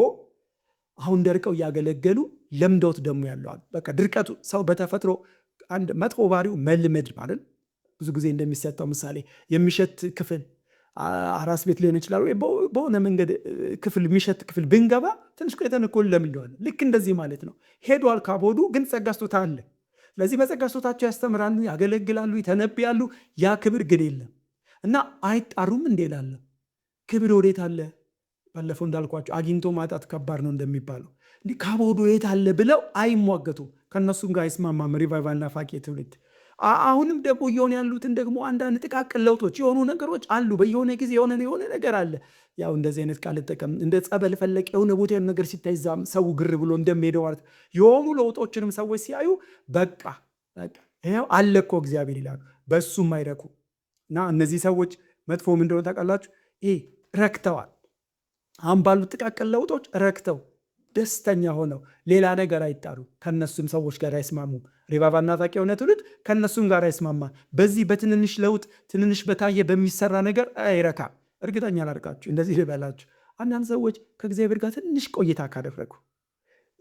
[SPEAKER 1] አሁን ደርቀው እያገለገሉ ለምደውት ደግሞ ያለዋል። በቃ ድርቀቱ ሰው በተፈጥሮ አንድ መጥፎ ባህሪው መልመድ ማለት ብዙ ጊዜ እንደሚሰጠው ምሳሌ የሚሸት ክፍል አራስ ቤት ሊሆን ይችላል ወይ በሆነ መንገድ ክፍል የሚሸት ክፍል ብንገባ ትንሽ ቆይተን እኮ ለምደዋል። ልክ እንደዚህ ማለት ነው። ሄዷል ካቦዱ፣ ግን ጸጋ ስጦታ አለ። ስለዚህ በጸጋ ስጦታቸው ያስተምራሉ፣ ያገለግላሉ፣ ይተነብያሉ። ያ ክብር ግን የለም እና አይጣሩም። እንዴ ላለ ክብር ወዴት አለ? ባለፈው እንዳልኳቸው አግኝቶ ማጣት ከባድ ነው እንደሚባለው እንዲህ ካቦዱ የት አለ ብለው አይሟገቱ። ከነሱም ጋር አይስማማም ሪቫይቫል ናፋቂ ትውልድ። አሁንም ደግሞ እየሆነ ያሉትን ደግሞ አንዳንድ ጥቃቅን ለውጦች የሆኑ ነገሮች አሉ። በየሆነ ጊዜ የሆነ ነገር አለ። ያው እንደዚህ አይነት ቃል ጠቀም እንደ ጸበል ፈለቅ የሆነ ቦታ ነገር ሲታይ ዛም ሰው ግር ብሎ እንደሚሄደው ማለት የሆኑ ለውጦችንም ሰዎች ሲያዩ በቃ ይኸው አለ እኮ እግዚአብሔር ይላሉ። በሱም አይረኩ እና እነዚህ ሰዎች መጥፎ ምን እንደሆነ ታውቃላችሁ? ረክተዋል። አሁን ባሉት ጥቃቅን ለውጦች ረክተው ደስተኛ ሆነው ሌላ ነገር አይጣሩ። ከነሱም ሰዎች ጋር አይስማሙም። ሪቫይቫል ናፋቂ የሆነ ትውልድ ከነሱም ጋር አይስማማም። በዚህ በትንንሽ ለውጥ ትንንሽ በታየ በሚሰራ ነገር አይረካም። እርግጠኛ ላድርጋችሁ፣ እንደዚህ ልበላችሁ፣ አንዳንድ ሰዎች ከእግዚአብሔር ጋር ትንሽ ቆይታ ካደረጉ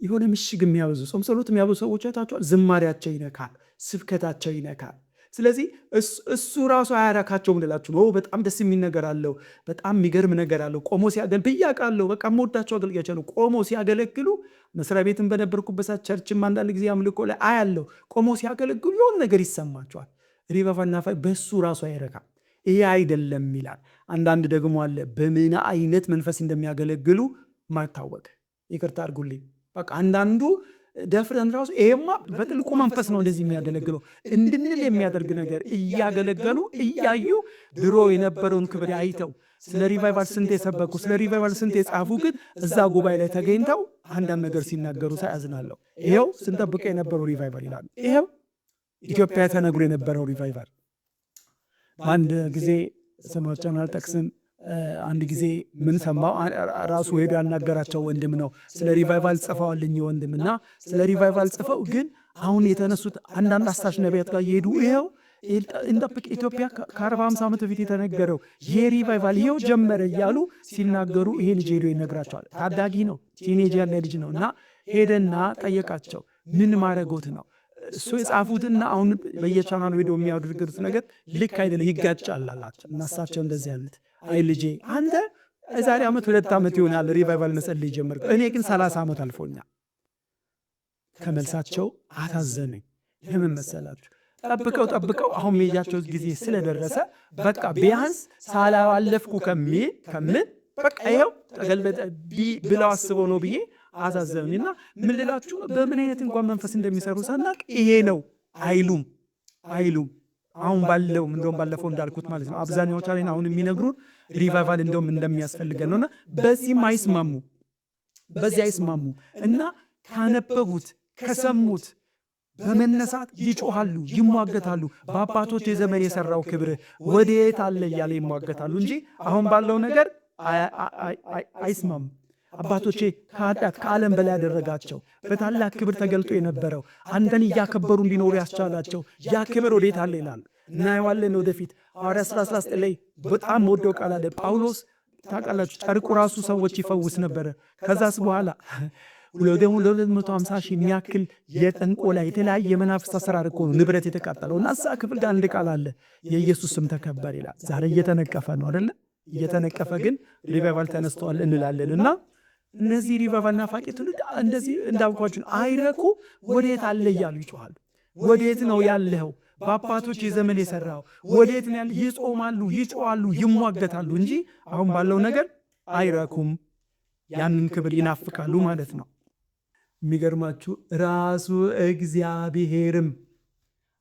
[SPEAKER 1] የሆነ ምሽግ የሚያበዙ ጾም ጸሎት የሚያበዙ ሰዎች አይታችኋል። ዝማሪያቸው ይነካል፣ ስብከታቸው ይነካል። ስለዚህ እሱ ራሱ አያረካቸውም ልላችሁ ነው። በጣም ደስ የሚል ነገር አለው፣ በጣም የሚገርም ነገር አለው። ቆሞ ሲያገል ብያቃለሁ። በቃ የምወዳቸው አገልጋዮች ነው። ቆሞ ሲያገለግሉ መስሪያ ቤትን በነበርኩበት ቸርችም አንዳንድ ጊዜ አምልኮ ላይ አያለው። ቆሞ ሲያገለግሉ የሆነ ነገር ይሰማቸዋል። ሪቫይቫል ናፋቂ በሱ ራሱ አይረካም። ይሄ አይደለም ይላል። አንዳንድ ደግሞ አለ በምን አይነት መንፈስ እንደሚያገለግሉ ማይታወቅ። ይቅርታ አድርጉልኝ። በቃ አንዳንዱ ደፍረን ራሱ ይሄማ በጥልቁ መንፈስ ነው እንደዚህ የሚያገለግለው እንድንል የሚያደርግ ነገር እያገለገሉ እያዩ ድሮ የነበረውን ክብር አይተው ስለ ሪቫይቫል ስንት የሰበኩ ስለ ሪቫይቫል ስንት የጻፉ ግን እዛ ጉባኤ ላይ ተገኝተው አንዳንድ ነገር ሲናገሩ ሳያዝናለሁ። ይኸው ስንጠብቀው የነበረው ሪቫይቫል ይላሉ። ይኸው ኢትዮጵያ ተነግሮ የነበረው ሪቫይቫል በአንድ ጊዜ ስማቸውን አልጠቅስም። አንድ ጊዜ ምን ሰማው? ራሱ ሄዶ ያናገራቸው ወንድም ነው። ስለ ሪቫይቫል ጽፈዋልኝ ወንድም እና ስለ ሪቫይቫል ጽፈው ግን አሁን የተነሱት አንዳንድ አሳሽ ነቢያት ጋር እየሄዱ ይኸው እንጠብቅ ኢትዮጵያ ከ40-50 ዓመት በፊት የተነገረው ይሄ ሪቫይቫል ይኸው ጀመረ እያሉ ሲናገሩ ይሄ ልጅ ሄዶ ይነግራቸዋል። ታዳጊ ነው፣ ቲኔጅ ያለ ልጅ ነው እና ሄደና ጠየቃቸው። ምን ማድረጎት ነው? እሱ የጻፉትና አሁን በየቻናሉ ሄዶ የሚያደርጉት ነገር ልክ አይደለም፣ ይጋጫል አላቸው። እና እሳቸው እንደዚህ ያሉት አይ ልጄ አንተ የዛሬ ዓመት 2 ዓመት ይሆናል ሪቫይቫል መጸለይ ጀመርኩ፣ እኔ ግን 30 ዓመት አልፎኛል። ከመልሳቸው አታዘነኝ። ለምን መሰላችሁ? ጠብቀው አሁን ሜጃቸው ጊዜ ስለደረሰ በቃ ቢያንስ ሳላዋለፍኩ ከምን በቃ ይኸው ተገልበጠ ብለው አስበው ነው ብዬ አሳዘኑኝና ምን ልላችሁ ነው? በምን አይነት እንኳን መንፈስ እንደሚሰሩ ሳናቅ ይሄ ነው አይሉም። አሁን ባለው እንደውም ባለፈው እንዳልኩት ማለት ነው አብዛኛዎቹ ላይ አሁን የሚነግሩን ሪቫይቫል እንደውም እንደሚያስፈልገን ነውና በዚህ አይስማሙ እና ካነበቡት ከሰሙት በመነሳት ይጮሃሉ፣ ይሟገታሉ። በአባቶች የዘመን የሰራው ክብር ወዴት አለ እያለ ይሟገታሉ እንጂ አሁን ባለው ነገር
[SPEAKER 2] አይስማም። አባቶቼ ከኃጢአት ከዓለም በላይ ያደረጋቸው በታላቅ ክብር ተገልጦ የነበረው አንተን እያከበሩ እንዲኖሩ ያስቻላቸው ያ ክብር ወዴት አለ ይላል። እናየዋለን ወደፊት ሐዋርያት ሥራ 19 ላይ በጣም ወደው ቃል አለ። ጳውሎስ ታውቃላችሁ ጨርቁ ራሱ ሰዎች ይፈውስ ነበረ። ከዛስ በኋላ ደግሞ ለ250 ሺህ የሚያክል የጠንቆላ የተለያየ የመናፍስት አሰራር እኮ ነው ንብረት የተቃጠለው። እና እዛ ክፍል ጋር አንድ ቃል አለ የኢየሱስ ስም ተከበር ይላል። ዛሬ እየተነቀፈ ነው አይደለ? እየተነቀፈ ግን ሪቫይቫል ተነስተዋል እንላለን። እና እነዚህ ሪቫይቫል ናፋቂ ትውልድ እንደዚህ እንዳልኳችሁ አይረኩ ወዴት አለ እያሉ ይጮኻሉ። ወዴት ነው ያለው? በአባቶች የዘመን የሰራው ወዴት ነው ያለ? ይጾማሉ፣ ይጮኻሉ፣ ይሟገታሉ እንጂ አሁን ባለው ነገር አይረኩም። ያንን ክብር ይናፍቃሉ ማለት ነው። የሚገርማችሁ ራሱ እግዚአብሔርም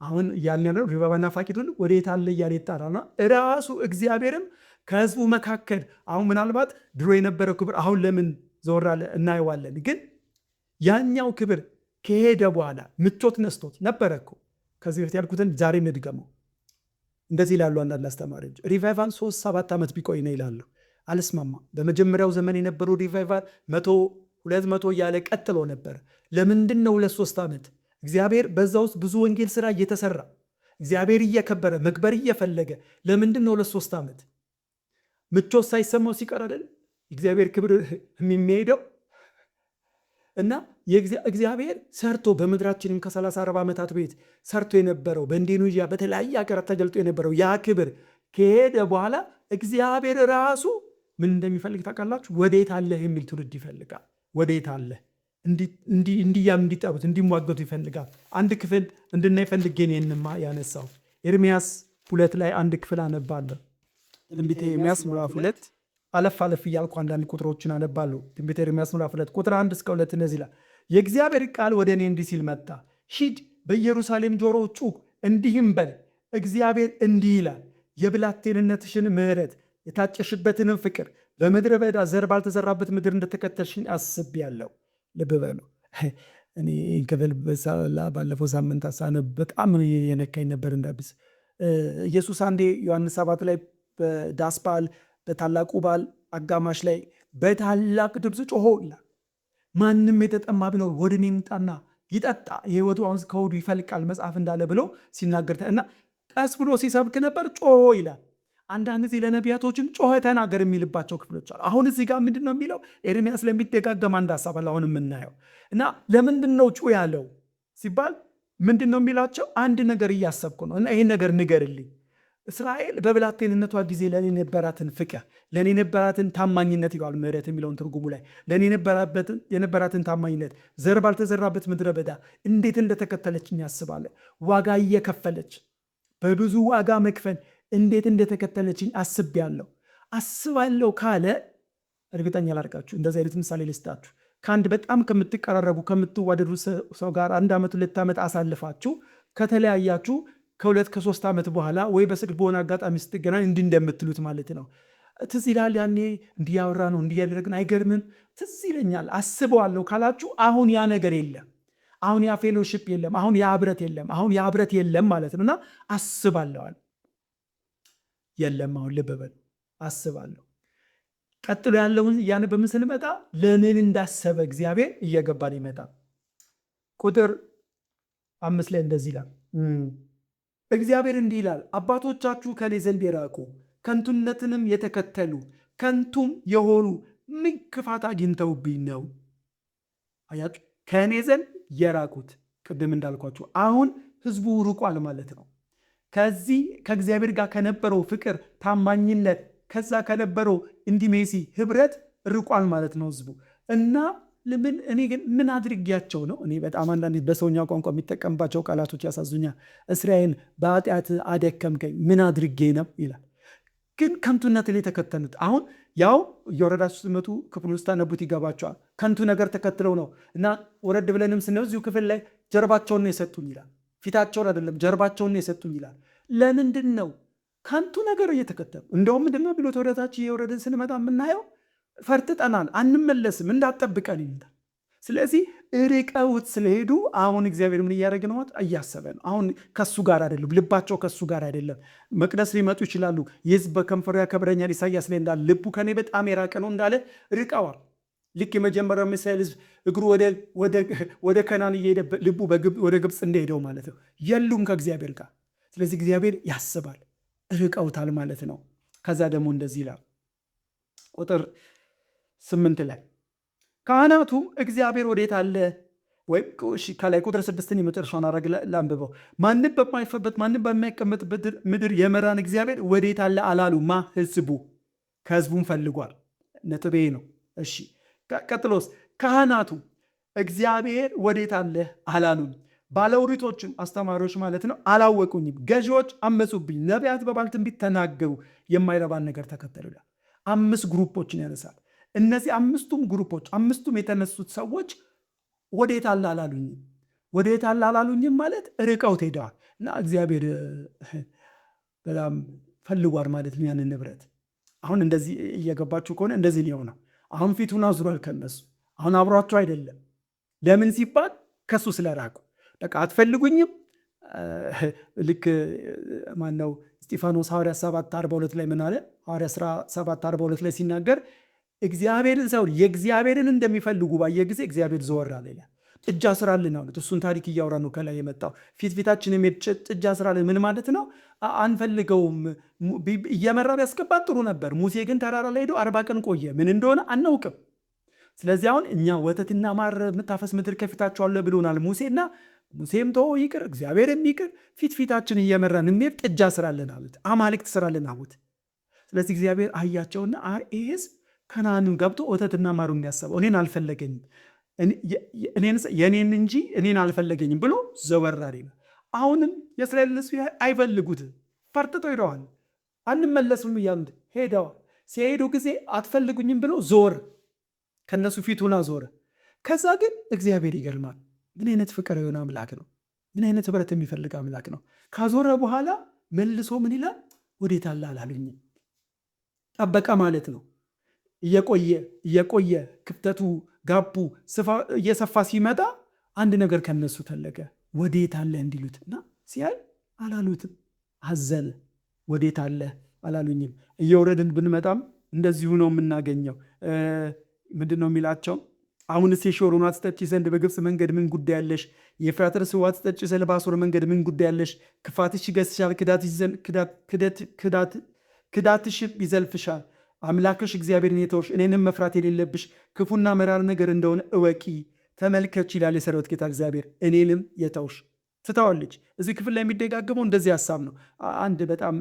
[SPEAKER 2] አሁን እያልን ያለው ሪቫይቫል ናፋቂ ትውልድ ወዴት አለ እያለ ይጣራልና ራሱ እግዚአብሔርም ከህዝቡ መካከል አሁን ምናልባት ድሮ የነበረው ክብር አሁን ለምን ዞር አለ እናየዋለን። ግን ያኛው ክብር ከሄደ በኋላ ምቾት ነስቶት ነበረ እኮ። ከዚህ በፊት ያልኩትን ዛሬ እንድገመው። እንደዚህ ይላሉ አንዳንድ አስተማሪዎች ሪቫይቫል 3-7 ዓመት ቢቆይ ነው ይላሉ። አልስማማ። በመጀመሪያው ዘመን የነበረው ሪቫይቫል 100-200 እያለ ቀጥሎ ነበር። ለምንድን ነው 2-3 ዓመት? እግዚአብሔር በዛ ውስጥ ብዙ ወንጌል ስራ እየተሰራ እግዚአብሔር እየከበረ መክበር እየፈለገ ለምንድን ነው 2-3 ዓመት? ምቾት ሳይሰማው ሲቀር አይደል እግዚአብሔር ክብር የሚሄደው። እና እግዚአብሔር ሰርቶ በምድራችንም ከ30-40 ዓመታት ቤት ሰርቶ የነበረው በኢንዶኔዥያ በተለያየ ሀገራት ተገልጦ የነበረው ያ ክብር ከሄደ በኋላ እግዚአብሔር ራሱ ምን እንደሚፈልግ ታውቃላችሁ? ወዴት አለ የሚል ትውልድ ይፈልጋል። ወዴት አለ እንዲያም እንዲጠሩት እንዲሟገቱ ይፈልጋል። አንድ ክፍል እንድናይ ፈልጌ ነው ያነሳው። ኤርምያስ 2 ላይ አንድ ክፍል አነባለሁ። ትንቢተ ኤርምያስ ምዕራፍ 2 አለፍ እያልኩ አንዳንድ ቁጥሮችን አነባለሁ። ትንቢተ ኤርምያስ ምዕራፍ 2 ቁጥር 1-2 እንደዚህ ይላል። የእግዚአብሔር ቃል ወደ እኔ እንዲህ ሲል መጣ። ሂድ፣ በኢየሩሳሌም ጆሮ ጩኽ፣ እንዲህም በል፣ እግዚአብሔር እንዲህ ይላል፣ የብላቴንነትሽን ምሕረት የታጨሽበትንም ፍቅር በምድረ በዳ ዘር ባልተዘራበት ምድር እንደተከተልሽኝ አስቤያለሁ። ልብ በሉ። እኔ ክፍል ባለፈው ሳምንት ሳነብ በጣም የነካኝ ነበር። እንዳብስ ኢየሱስ አንዴ ዮሐንስ 7 ላይ በዳስ በዓል በታላቁ በዓል አጋማሽ ላይ በታላቅ ድምፅ ጮሆ ይላል፣ ማንም የተጠማ ቢኖር ወደ እኔ ይምጣና ይጠጣ፣ የሕይወቱ ወንዝ ከሆዱ ይፈልቃል መጽሐፍ እንዳለ ብሎ ሲናገር እና ቀስ ብሎ ሲሰብክ ነበር። ጮሆ ይላል። አንዳንድ ጊዜ ለነቢያቶችም ጮኸ ተናገር የሚልባቸው ክፍሎች አሉ። አሁን እዚህ ጋር ምንድን ነው የሚለው? ኤርምያስ ለሚደጋገም አንድ ሀሳብ አለ አሁን የምናየው። እና ለምንድን ነው ጩ ያለው ሲባል ምንድን ነው የሚላቸው? አንድ ነገር እያሰብኩ ነው እና ይህን ነገር ንገርልኝ። እስራኤል በብላቴንነቷ ጊዜ ለእኔ የነበራትን ፍቅር፣ ለእኔ የነበራትን ታማኝነት ይለዋል ምሕረት የሚለውን ትርጉሙ ላይ ለእኔ የነበራትን ታማኝነት ዘር ባልተዘራበት ምድረ በዳ እንዴት እንደተከተለችኝ ያስባለ። ዋጋ እየከፈለች በብዙ ዋጋ መክፈል እንዴት እንደተከተለችኝ አስባለሁ ካለ እርግጠኛ ላድርጋችሁ፣ እንደዚህ አይነት ምሳሌ ልስጣችሁ። ከአንድ በጣም ከምትቀራረቡ ከምትዋደዱ ሰው ጋር 1 ዓመት 2 ዓመት አሳልፋችሁ ከተለያያችሁ ከ2-3 ዓመት በኋላ ወይ በስልክ በሆነ አጋጣሚ ስትገናኝ እንዲህ እንደምትሉት ማለት ነው። ትዝ ይላል ያኔ እንዲያወራ ነው እንዲያደረግን አይገርምም? ትዝ ይለኛል አስበዋለሁ ካላችሁ አሁን ያ ነገር የለም። አሁን ያ ፌሎሺፕ የለም። አሁን ያ ህብረት የለም። አሁን ያ ህብረት የለም ማለት ነው። እና አስባለዋል የለም። አሁን ልብ በል አስባለሁ። ቀጥሎ ያለውን ያን በምስል መጣ ለምን እንዳሰበ እግዚአብሔር እየገባን ይመጣል። ቁጥር 5 ላይ እንደዚህ ይላል፣ እግዚአብሔር እንዲህ ይላል፣ አባቶቻችሁ ከኔ ዘንድ የራቁ ከንቱነትንም የተከተሉ ከንቱም የሆኑ ምን ክፋት አግኝተውብኝ ነው? አያችሁ፣ ከእኔ ዘንድ የራቁት ቅድም እንዳልኳችሁ አሁን ህዝቡ ርቋል ማለት ነው። ከዚህ ከእግዚአብሔር ጋር ከነበረው ፍቅር፣ ታማኝነት፣ ከዛ ከነበረው ኢንቲሜሲ ህብረት ርቋል ማለት ነው ህዝቡ። እና እኔ ግን ምን አድርጌያቸው ነው? እኔ በጣም አንዳንድ በሰውኛ ቋንቋ የሚጠቀምባቸው ቃላቶች ያሳዙኛል። እስራኤል በኃጢአት አደከምከኝ ምን አድርጌ ነው ይላል። ግን ከንቱነትን የተከተሉት አሁን ያው እየወረዳችሁ ስትመጡ ክፍል ውስጥ ታነቡት ይገባቸዋል። ከንቱ ነገር ተከትለው ነው። እና ወረድ ብለንም ስናየው እዚሁ ክፍል ላይ ጀርባቸውን ነው የሰጡኝ ይላል። ፊታቸውን አይደለም ጀርባቸውን ነው የሰጡኝ ይላል። ለምንድን ነው ከንቱ ነገር እየተከተሉ? እንደውም ምንድነው ቢሎት ወደታች እየወረድን ስንመጣ የምናየው ፈርጥጠናል፣ አንመለስም፣ እንዳትጠብቀን ይላል። ስለዚህ ርቀውት ስለሄዱ አሁን እግዚአብሔር ምን እያደረገ ነው? እያሰበ ነው። አሁን ከሱ ጋር አይደለም፣ ልባቸው ከሱ ጋር አይደለም። መቅደስ ሊመጡ ይችላሉ። ይህ በከንፈሩ ያከብረኛል ኢሳያስ ላይ እንዳለ ልቡ ከኔ በጣም የራቀ ነው እንዳለ ርቀዋል። ልክ የመጀመሪያው እስራኤል ሕዝብ እግሩ ወደ ከናን እየሄደ ልቡ ወደ ግብፅ እንደሄደው ማለት ነው። የሉም ከእግዚአብሔር ጋር። ስለዚህ እግዚአብሔር ያስባል፣ ርቀውታል ማለት ነው። ከዛ ደግሞ እንደዚህ ይላል ቁጥር 8 ላይ ካህናቱም እግዚአብሔር ወዴት አለ? ወይም ከላይ ቁጥር 6 የመጨረሻውን አረግ ላንብበው። ማንም በማይፈበት ማንም በማይቀመጥበት ምድር የመራን እግዚአብሔር ወዴት አለ አላሉ። ህዝቡ ከህዝቡም ፈልጓል። ነጥቤ ነው። እሺ ቀጥሎስ ካህናቱ እግዚአብሔር ወዴት አለ አላሉም። ባለውሪቶችም አስተማሪዎች ማለት ነው አላወቁኝም። ገዢዎች አመፁብኝ። ነቢያት በባል ትንቢት ተናገሩ፣ የማይረባን ነገር ተከተሉ። 5 ግሩፖችን ያነሳል። እነዚህ 5ቱም ግሩፖች 5ቱም የተነሱት ሰዎች ወዴት አለ አላሉኝም። ወዴት አለ አላሉኝም ማለት ርቀውት ሄደዋል እና እግዚአብሔር በጣም ፈልጓል ማለት ነው ያንን ንብረት። አሁን እንደዚህ እየገባችሁ ከሆነ እንደዚህ ሊሆን ነው። አሁን ፊቱን አዙሯል ከነሱ። አሁን አብሯቸው አይደለም። ለምን ሲባል ከሱ ስለራቁ በቃ አትፈልጉኝም። ልክ ማነው እስጢፋኖስ ሐዋርያት 7:42 ላይ ምን አለ? ሐዋርያት ሥራ 7:42 ላይ ሲናገር እግዚአብሔርን ሰው የእግዚአብሔርን እንደሚፈልጉ ባየ ጊዜ እግዚአብሔር ዘወር አለ ይላል። ጥጃ ስራልን አሉት። እሱን ታሪክ እያወራ ነው ከላይ የመጣው። ፊታችን ጥጃ ስራልን ምን ማለት ነው? አንፈልገውም። እየመራ ቢያስገባት ጥሩ ነበር። ሙሴ ግን ተራራ ላይ ሄዶ 40 ቀን ቆየ። ምን እንደሆነ አናውቅም። ስለዚህ አሁን እኛ ወተትና ማር የምታፈስ ምድር ከፊታቸው አለ ብሎናል ሙሴና ሙሴም ተወው ይቅር፣ እግዚአብሔርም ይቅር፣ ፊታችን እየመራን እንሄድ፣ ጥጃ ስራልን አሉት። አማልክት ስራልን አሉት። ስለዚህ እግዚአብሔር አያቸውና ይህ ሕዝብ ከነዓንን ገብቶ ወተትና ማሩ የሚያሰበው እኔን አልፈለገኝም፣ የኔን እንጂ እኔን አልፈለገኝም ብሎ ዘወር አለ። አሁንም የእስራኤል ሕዝብ አይፈልጉትም፣ ፈርጥተው ሄደዋል። አንመለስም እያሉ ሄደዋል። ሲሄዱ ጊዜ አትፈልጉኝም ብሎ ዞር፣ ከነሱ ፊቱን አዞረ። ከዛ ግን እግዚአብሔር ይገርማል። ምን አይነት ፍቅር የሆነ አምላክ ነው! ምን አይነት ህብረት የሚፈልግ አምላክ ነው! ካዞረ በኋላ መልሶ ምን ይላል? ወዴት አለ አላሉኝም። ጠበቀ ማለት ነው። እየቆየ ክፍተቱ ጋቡ እየሰፋ ሲመጣ አንድ ነገር ከነሱ ፈለገ፣ ወዴት አለ እንዲሉት እና ሲያል አላሉትም። አዘነ። ወዴት አለ አላሉኝም። እየወረድን ብንመጣም እንደዚሁ ነው የምናገኘው። ምንድን ነው የሚላቸው? አሁንስ የሾሮን ውሃ ትጠጪ ዘንድ በግብፅ መንገድ ምን ጉዳይ አለሽ? የኤፍራጥስ ውሃ ትጠጪ ዘንድ በአሦር መንገድ ምን ጉዳይ አለሽ? ክፋትሽ ይገስሻል፣ ክዳትሽ ይዘልፍሻል። አምላክሽ እግዚአብሔርን የተውሽ እኔንም መፍራት የሌለብሽ ክፉና መራር ነገር እንደሆነ እወቂ፣ ተመልከች ይላል የሰራዊት ጌታ እግዚአብሔር። እኔንም የተውሽ ትታዋለች። እዚህ ክፍል ላይ የሚደጋገመው እንደዚህ ሀሳብ ነው። አንድ በጣም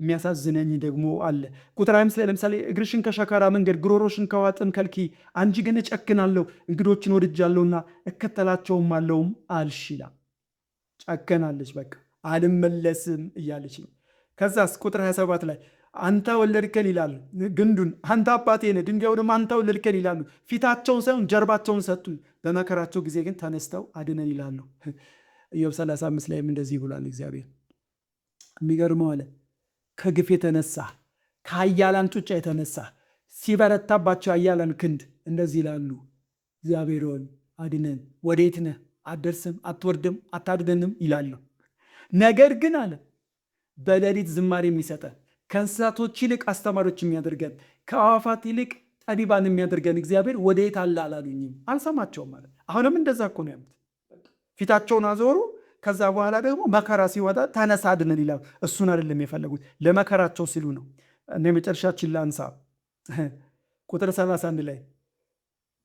[SPEAKER 2] የሚያሳዝነኝ ደግሞ አለ። ቁጥር 5 ላይ ለምሳሌ እግርሽን ከሸካራ መንገድ ግሮሮሽን ከዋጥን ከልኪ፣ አንቺ ግን እጨክናለሁ እንግዶችን ወድጃለሁና እከተላቸውም አለውም አልሽ ይላል። ጨከናለች። በቃ አልመለስም እያለች ነው። ከዛስ ቁጥር 27 ላይ አንተ ወለድከን ይላሉ። ግንዱን አንተ አባቴ ነህ፣ ድንጋዩንም አንተ ወለድከን ይላሉ። ፊታቸውን ሳይሆን ጀርባቸውን ሰጡ። በመከራቸው ጊዜ ግን ተነስተው አድነን ይላሉ። ኢዮብ 35 ላይም እንደዚህ ብሏል እግዚአብሔር። የሚገርመው አለ ከግፍ የተነሳ ከኃያላን ጡጫ የተነሳ ሲበረታባቸው ኃያላን ክንድ እንደዚህ ይላሉ፣ እግዚአብሔር ሆይ አድነን። ወዴት ነህ? አትደርስም፣ አትወርድም፣ አታድነንም ይላሉ። ነገር ግን አለ በሌሊት ዝማሬ የሚሰጠን ከእንስሳቶች ይልቅ አስተማሪዎች የሚያደርገን ከአዋፋት ይልቅ ጠቢባን የሚያደርገን እግዚአብሔር ወዴት አለ አላሉኝም፣ አልሰማቸውም ማለት። አሁንም እንደዛ እኮ ነው ያሉት። ፊታቸውን አዞሩ። ከዛ በኋላ ደግሞ መከራ ሲወጣ ተነሳ አድነን ይላሉ። እሱን አይደለም የፈለጉት፣ ለመከራቸው ሲሉ ነው። እኔ መጨረሻችን ላንሳ። ቁጥር 31 ላይ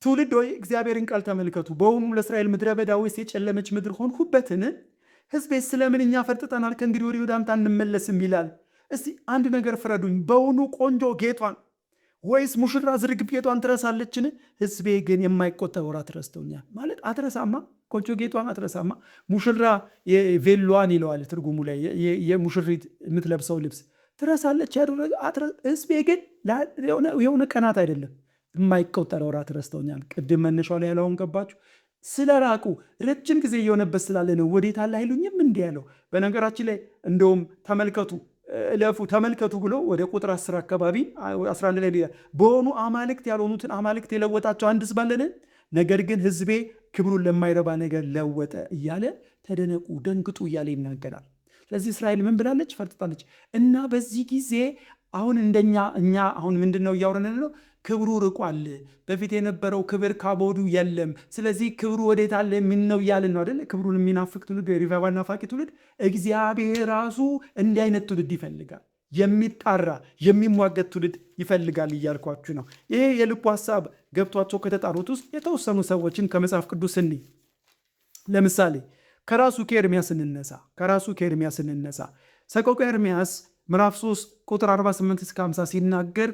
[SPEAKER 2] ትውልድ ሆይ እግዚአብሔርን ቃል ተመልከቱ። በውኑ ለእስራኤል ምድረ በዳ ወይስ የጨለመች ምድር ሆንሁበትን? ሕዝቤ ስለምን እኛ ፈርጥጠናል፣ ከእንግዲህ ወዲህ ወደ አንተ አንመለስም ይላል። እስቲ አንድ ነገር ፍረዱኝ። በውኑ ቆንጆ ጌጧን ወይስ ሙሽራ ዝርግ ጌጧን ትረሳለችን? ሕዝቤ ግን የማይቆጠር ወራት ረስተውኛል። ማለት አትረሳማ፣ ቆንጆ ጌጧን አትረሳማ። ሙሽራ ቬሏን ይለዋል ትርጉሙ ላይ፣ የሙሽሪት የምትለብሰው ልብስ ትረሳለች። ሕዝቤ ግን የሆነ ቀናት አይደለም የማይቆጠር ወራት ረስተውኛል። ቅድም መነሻው ላይ ያለውን ገባችሁ? ስለ ራቁ ረጅም ጊዜ እየሆነበት ስላለ ነው ወዴት አለ አይሉኝም እንዲህ ያለው። በነገራችን ላይ እንደውም ተመልከቱ እለፉ ተመልከቱ ብሎ ወደ ቁጥር 10 አካባቢ 11 ላይ በሆኑ አማልክት ያልሆኑትን አማልክት የለወጣቸው አንድ ሕዝብ አለን? ነገር ግን ሕዝቤ ክብሩን ለማይረባ ነገር ለወጠ እያለ ተደነቁ፣ ደንግጡ እያለ ይናገራል። ስለዚህ እስራኤል ምን ብላለች? ፈርጥጣለች። እና በዚህ ጊዜ አሁን እኛ አሁን ምንድን ነው እያወረን ነው? ክብሩ ርቋል። በፊት የነበረው ክብር ካቦዱ የለም። ስለዚህ ክብሩ ወዴት አለ? ምን ነው እያልን ነው አይደለ? ክብሩን የሚናፍቅ ትውልድ፣ የሪቫይቫል ናፋቂ ትውልድ፣ እግዚአብሔር ራሱ እንዲህ አይነት ትውልድ ይፈልጋል። የሚጣራ የሚሟገት ትውልድ ይፈልጋል እያልኳችሁ ነው። ይሄ የልቡ ሀሳብ ገብቷቸው ከተጣሩት ውስጥ የተወሰኑ ሰዎችን ከመጽሐፍ ቅዱስ እንይ። ለምሳሌ ከራሱ ከኤርምያስ እንነሳ። ሰቆቃወ ኤርምያስ ምዕራፍ 3 ቁጥር 48 እስከ 50 ሲናገር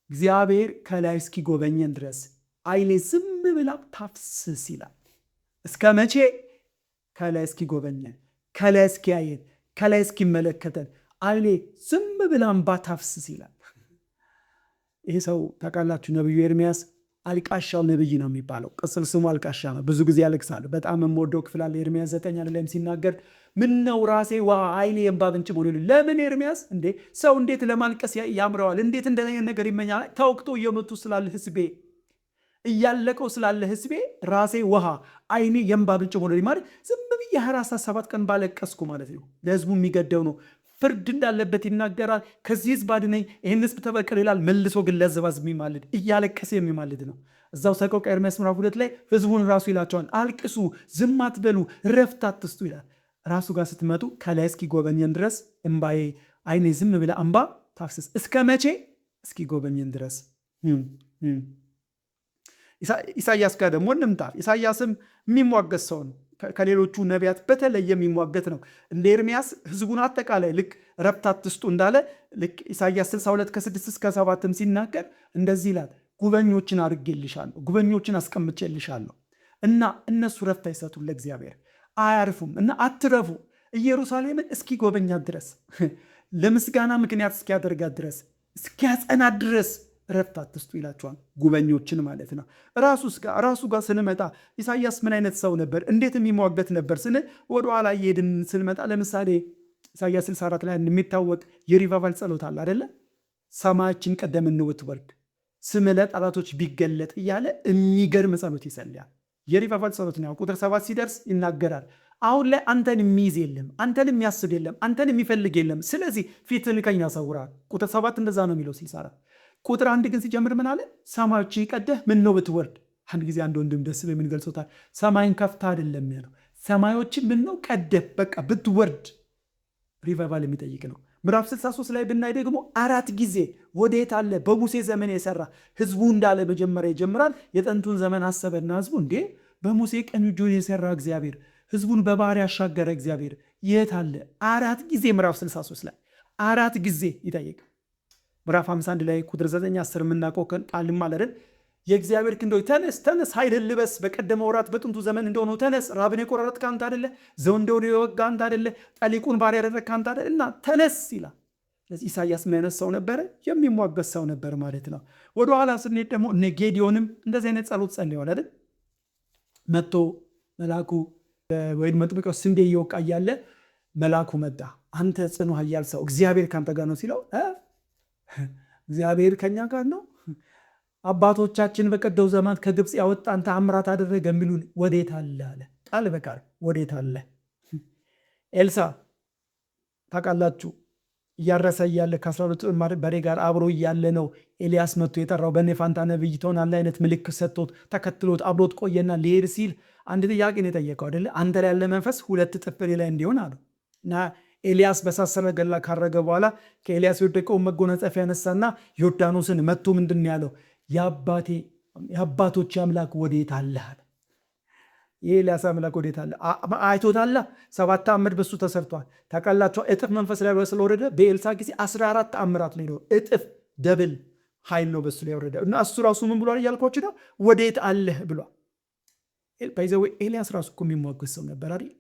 [SPEAKER 2] እግዚአብሔር ከላይ እስኪጎበኘን ድረስ ዓይኔ ዝም ብላ ታፍስስ ይላል። እስከ መቼ? ከላይ እስኪጎበኘን፣ ከላይ እስኪያየን፣ ከላይ እስኪመለከተን ዓይኔ ዝም ብላ እንባ ታፍስስ ይላል። ይህ ሰው ታውቃላችሁ፣ ነቢዩ ኤርምያስ አልቃሻው ነብይ ነው የሚባለው። ቅጽል ስሙ አልቃሻ ነው። ብዙ ጊዜ ያለቅሳል። በጣም የምወደው ክፍል አለ ኤርምያስ 9 ላይም ሲናገር ምን ነው ራሴ ዓይኔ የእንባ ምንጭ ሆነ። ለምን ኤርምያስ? እንዴ ሰው እንዴት ለማልቀስ ያምረዋል? እንዴት እንደዚህ ነገር ይመኛል? ተወቅቶ እየመቱ ስላለ ሕዝቤ፣ እያለቀው ስላለ ሕዝቤ ራሴ ዓይኔ የእንባ ምንጭ ሆነ ማለት ዝም ብዬ 24 ቀን ባለቀስኩ ማለት ነው። ለሕዝቡ የሚገደው ነው። ፍርድ እንዳለበት ይናገራል። ከዚህ ሕዝብ አድነኝ፣ ይህን ሕዝብ ተበቀል ይላል። መልሶ ግን ለዘባዝ የሚማልድ እያለቀሰ የሚማልድ ነው። እዛው ሰቆቃወ ኤርምያስ ምዕራፍ 2 ላይ ሕዝቡን ራሱ ይላቸዋል፣ አልቅሱ፣ ዝም አትበሉ፣ ረፍት አትስጡ ይላል። ራሱ ጋር ስትመጡ ከላይ እስኪጎበኘን ድረስ እምባዬ ዓይኔ ዝም ብላ እምባ ታፍስስ። እስከ መቼ? እስኪጎበኘን ድረስ። ኢሳያስ ጋር ደግሞ እንምጣ። ኢሳያስም የሚሟገት ሰው ነው። ከሌሎቹ ነቢያት በተለየ የሚሟገት ነው። እንደ ኤርምያስ ሕዝቡን አጠቃላይ ልክ ረፍት አትስጡ እንዳለ ልክ ኢሳያስ 62 ከ6 እስከ 7 ሲናገር እንደዚህ ይላል፣ ጉበኞችን አድርጌልሻለሁ፣ ጉበኞችን አስቀምጬልሻለሁ እና እነሱ ረፍት አይሰጡም፣ ለእግዚአብሔር አያርፉም እና አትረፉ። ኢየሩሳሌምን እስኪጎበኛት ድረስ ለምስጋና ምክንያት እስኪያደርጋት ድረስ እስኪያጸናት ድረስ ረፍት አትስጡ ይላቸዋል። ጉበኞችን ማለት ነው። ራሱ ጋር ስንመጣ ኢሳያስ ምን አይነት ሰው ነበር? እንዴት የሚሟገት ነበር ስንል ወደኋላ እየሄድን ስንመጣ ለምሳሌ ኢሳያስ 64 ላይ የሚታወቅ የሪቫይቫል ጸሎት አለ አይደለ? ሰማያችን ቀደም እንውትወርድ ስም ለጠላቶች ቢገለጥ እያለ የሚገርም ጸሎት ይጸልያል። የሪቫይቫል ጸሎት ነው። ቁጥር 7 ሲደርስ ይናገራል። አሁን ላይ አንተን የሚይዝ የለም፣ አንተን የሚያስብ የለም፣ አንተን የሚፈልግ የለም። ስለዚህ ፊትህን ከኛ ሰውራል። ቁጥር 7 እንደዛ ነው የሚለው ሲሳራ። ቁጥር 1 ግን ሲጀምር ምን አለ? ሰማዮችን ቀደህ ምን ነው ብትወርድ። አንድ ጊዜ አንድ ወንድም ደስ በምን ገልጾታል። ሰማይን ከፍታ አይደለም ያለው፣ ሰማዮችን ምን ነው ቀደህ በቃ ብትወርድ። ሪቫይቫል የሚጠይቅ ነው። ምዕራፍ 63 ላይ ብናይ ደግሞ 4 ጊዜ ወዴት አለ? በሙሴ ዘመን የሰራ ሕዝቡ እንዳለ መጀመሪያ ይጀምራል። የጥንቱን ዘመን አሰበና ሕዝቡ እንዴ በሙሴ ቀኝ እጁን የሰራ እግዚአብሔር፣ ሕዝቡን በባህር ያሻገረ እግዚአብሔር የት አለ? 4 ጊዜ ምዕራፍ 63 ላይ 4 ጊዜ ይጠይቅ። ምዕራፍ 51 ላይ ቁጥር 9 10 የምናውቀው ቃል ማለትን የእግዚአብሔር ክንዶች ተነስ ተነስ፣ ኃይልን ልበስ፣ በቀደመ ወራት በጥንቱ ዘመን እንደሆነው ተነስ። ራብን የቆረጥክ አንተ አይደለ? ዘንዶውን የወጋ አንተ አይደለ? ጠሊቁን ባሪያ ያደረግክ አንተ አይደለ? እና ተነስ ይላል። ስለዚህ ኢሳያስ ምን አይነት ሰው ነበረ? የሚሟገት ሰው ነበር ማለት ነው። ወደኋላ ስንሄድ ደግሞ እነ ጌዲዮንም እንደዚህ አይነት ጸሎት ጸልየዋል አይደል? መጥቶ መልአኩ ወይም መጥምቀው ስንዴ እየወቃ እያለ መልአኩ መጣ። አንተ ጽኑ ኃያል ሰው እግዚአብሔር ካንተ ጋር ነው ሲለው፣ እግዚአብሔር ከኛ ጋር ነው? አባቶቻችን በቀደው ዘመን ከግብፅ ያወጣን ተአምራት አደረገ የሚሉን ወዴት አለ አለ። ቃል በቃል ወዴት አለ። ኤልሳ ታውቃላችሁ፣ እያረሰ እያለ ከ12 በሬ ጋር አብሮ እያለ ነው ኤልያስ መጥቶ የጠራው። በእኔ ፋንታ ነብይ ትሆናለህ አይነት ምልክት ሰጥቶት ተከትሎት አብሮት ቆየና ሊሄድ ሲል አንድ ጥያቄ ነው የጠየቀው አይደለ? አንተ ላይ ያለ መንፈስ 2 እጥፍ በኔ ላይ እንዲሆን አሉ እና ኤልያስ በሳት ሰረገላ ካረገ በኋላ ከኤልያስ የወደቀውን መጎናጸፊያ ያነሳና ዮርዳኖስን መጥቶ ምንድን ነው ያለው? የአባቶች አምላክ ወዴት አለ አለ። የኤልያስ አምላክ ወዴት አለ? አይቶታላ። 7 ተአምር በሱ ተሰርቷል። ታውቃላችሁ፣ እጥፍ መንፈስ ላይ ስለወረደ በኤልሳ ጊዜ 14 ተአምራት ላይ ነው። እጥፍ ደብል ኃይል ነው በሱ ላይ ወረደ እና እሱ ራሱ ምን ብሏል እያልኳችሁ ነው? ወዴት አለህ ብሏል። ባይዘዌ ኤልያስ ራሱ እኮ የሚሟገት ሰው ነበር አይደል?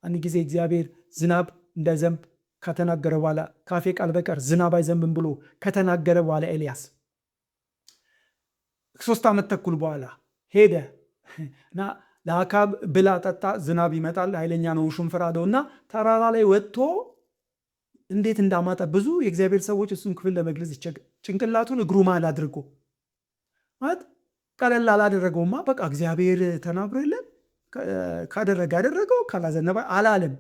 [SPEAKER 2] አንድ ጊዜ እግዚአብሔር ዝናብ እንዳይዘንብ ከተናገረ በኋላ ካፌ ቃል በቀር ዝናብ አይዘንብም ብሎ ከተናገረ በኋላ ኤልያስ 3 ዓመት ተኩል በኋላ ሄደ እና ለአካብ ብላ ጠጣ፣ ዝናብ ይመጣል፣ ኃይለኛ ነው፣ ሽንፍር አለው እና ተራራ ላይ ወጥቶ እንዴት እንዳማጠ ብዙ የእግዚአብሔር ሰዎች እሱን ክፍል ለመግለጽ ይቸገር። ጭንቅላቱን እግሩ መሃል አድርጎ ማለት ቀለል አላደረገውማ። በቃ እግዚአብሔር ተናግሮ የለን ካደረገ አደረገው፣ ካላዘነበ አላለም።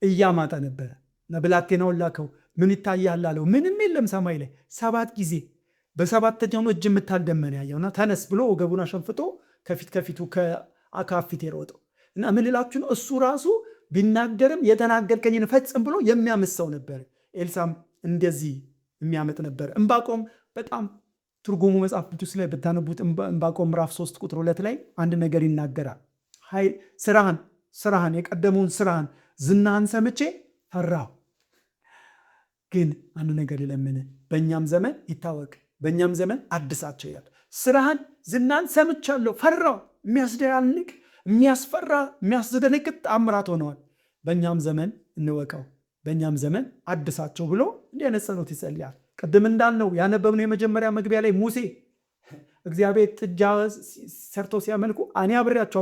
[SPEAKER 2] እያማጠ ነበረ። ብላቴናውን ላከው። ምን ይታያል አለው። ምንም የለም ሰማይ ላይ። 7 ጊዜ በሰባተኛው እጅ የምታደመን ያየውና ተነስ ብሎ ወገቡን አሸንፍቶ ከፊቱ ከአክዓብ ፊት የሮጠው እና ምን ልላችሁ ነው? እሱ ራሱ ቢናገርም የተናገርከኝን ፈጽም ብሎ የሚያምሰው ነበር። ኤልሳም እንደዚህ የሚያመጥ ነበር። ዕንባቆም በጣም ትርጉሙ መጽሐፍ ቅዱስ ላይ ብታነቡት ዕንባቆም ምዕራፍ 3 ቁጥር 2 ላይ አንድ ነገር ይናገራል። ስራህን የቀደመውን ስራህን ዝናህን ሰምቼ ፈራሁ፣ ግን አንድ ነገር ልለምን፣ በእኛም ዘመን ይታወቅ፣ በእኛም ዘመን አድሳቸው ይላል። ስራህን ዝናን ሰምቻለሁ፣ ፈራሁ። የሚያስደናንቅ የሚያስፈራ የሚያስደነግጥ ተአምራት ሆነዋል። በእኛም ዘመን እንወቀው፣ በእኛም ዘመን አድሳቸው ብሎ እንዲህ አይነት ጸሎት ይጸልያል። ቅድም እንዳልነው ያነበብነው የመጀመሪያ መግቢያ ላይ ሙሴ እግዚአብሔር ጥጃ ሰርቶ ሲያመልኩ እኔ አብሬያቸው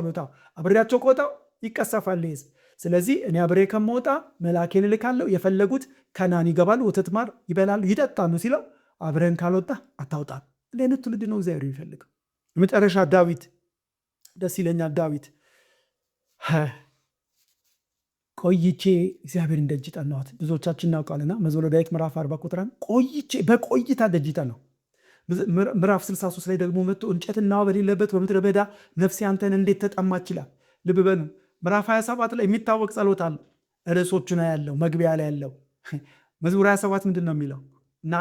[SPEAKER 2] ከወጣው ይቀሰፋል ሕዝብ። ስለዚህ እኔ አብሬ ከመውጣ መልአኬን እልካለሁ፣ የፈለጉት ከናን ይገባሉ፣ ወተት ማር ይበላሉ፣ ይጠጣሉ ሲለው አብረን ካልወጣ አታውጣም። እንዲህ አይነት ትውልድ ነው እግዚአብሔር የሚፈልገው። የመጨረሻ ዳዊት ደስ ይለኛል። ዳዊት ቆይቼ እግዚአብሔር ደጅ ጠናሁት። ብዙዎቻችን እናውቃልና መዝሙረ ዳዊት ምዕራፍ 40 ቁጥር በቆይታ ደጅ ጠናሁ። ምዕራፍ 63 ላይ ደግሞ መጥቶ እንጨትና በሌለበት በምድረ በዳ ነፍሴ አንተን እንዴት ተጠማች ይላል። ልብ በሉ። ምዕራፍ 27 ላይ የሚታወቅ ጸሎት አለ። ርዕሶቹን ያለው መግቢያ ላይ ያለው መዝሙር 27 ምንድን ነው የሚለው? እና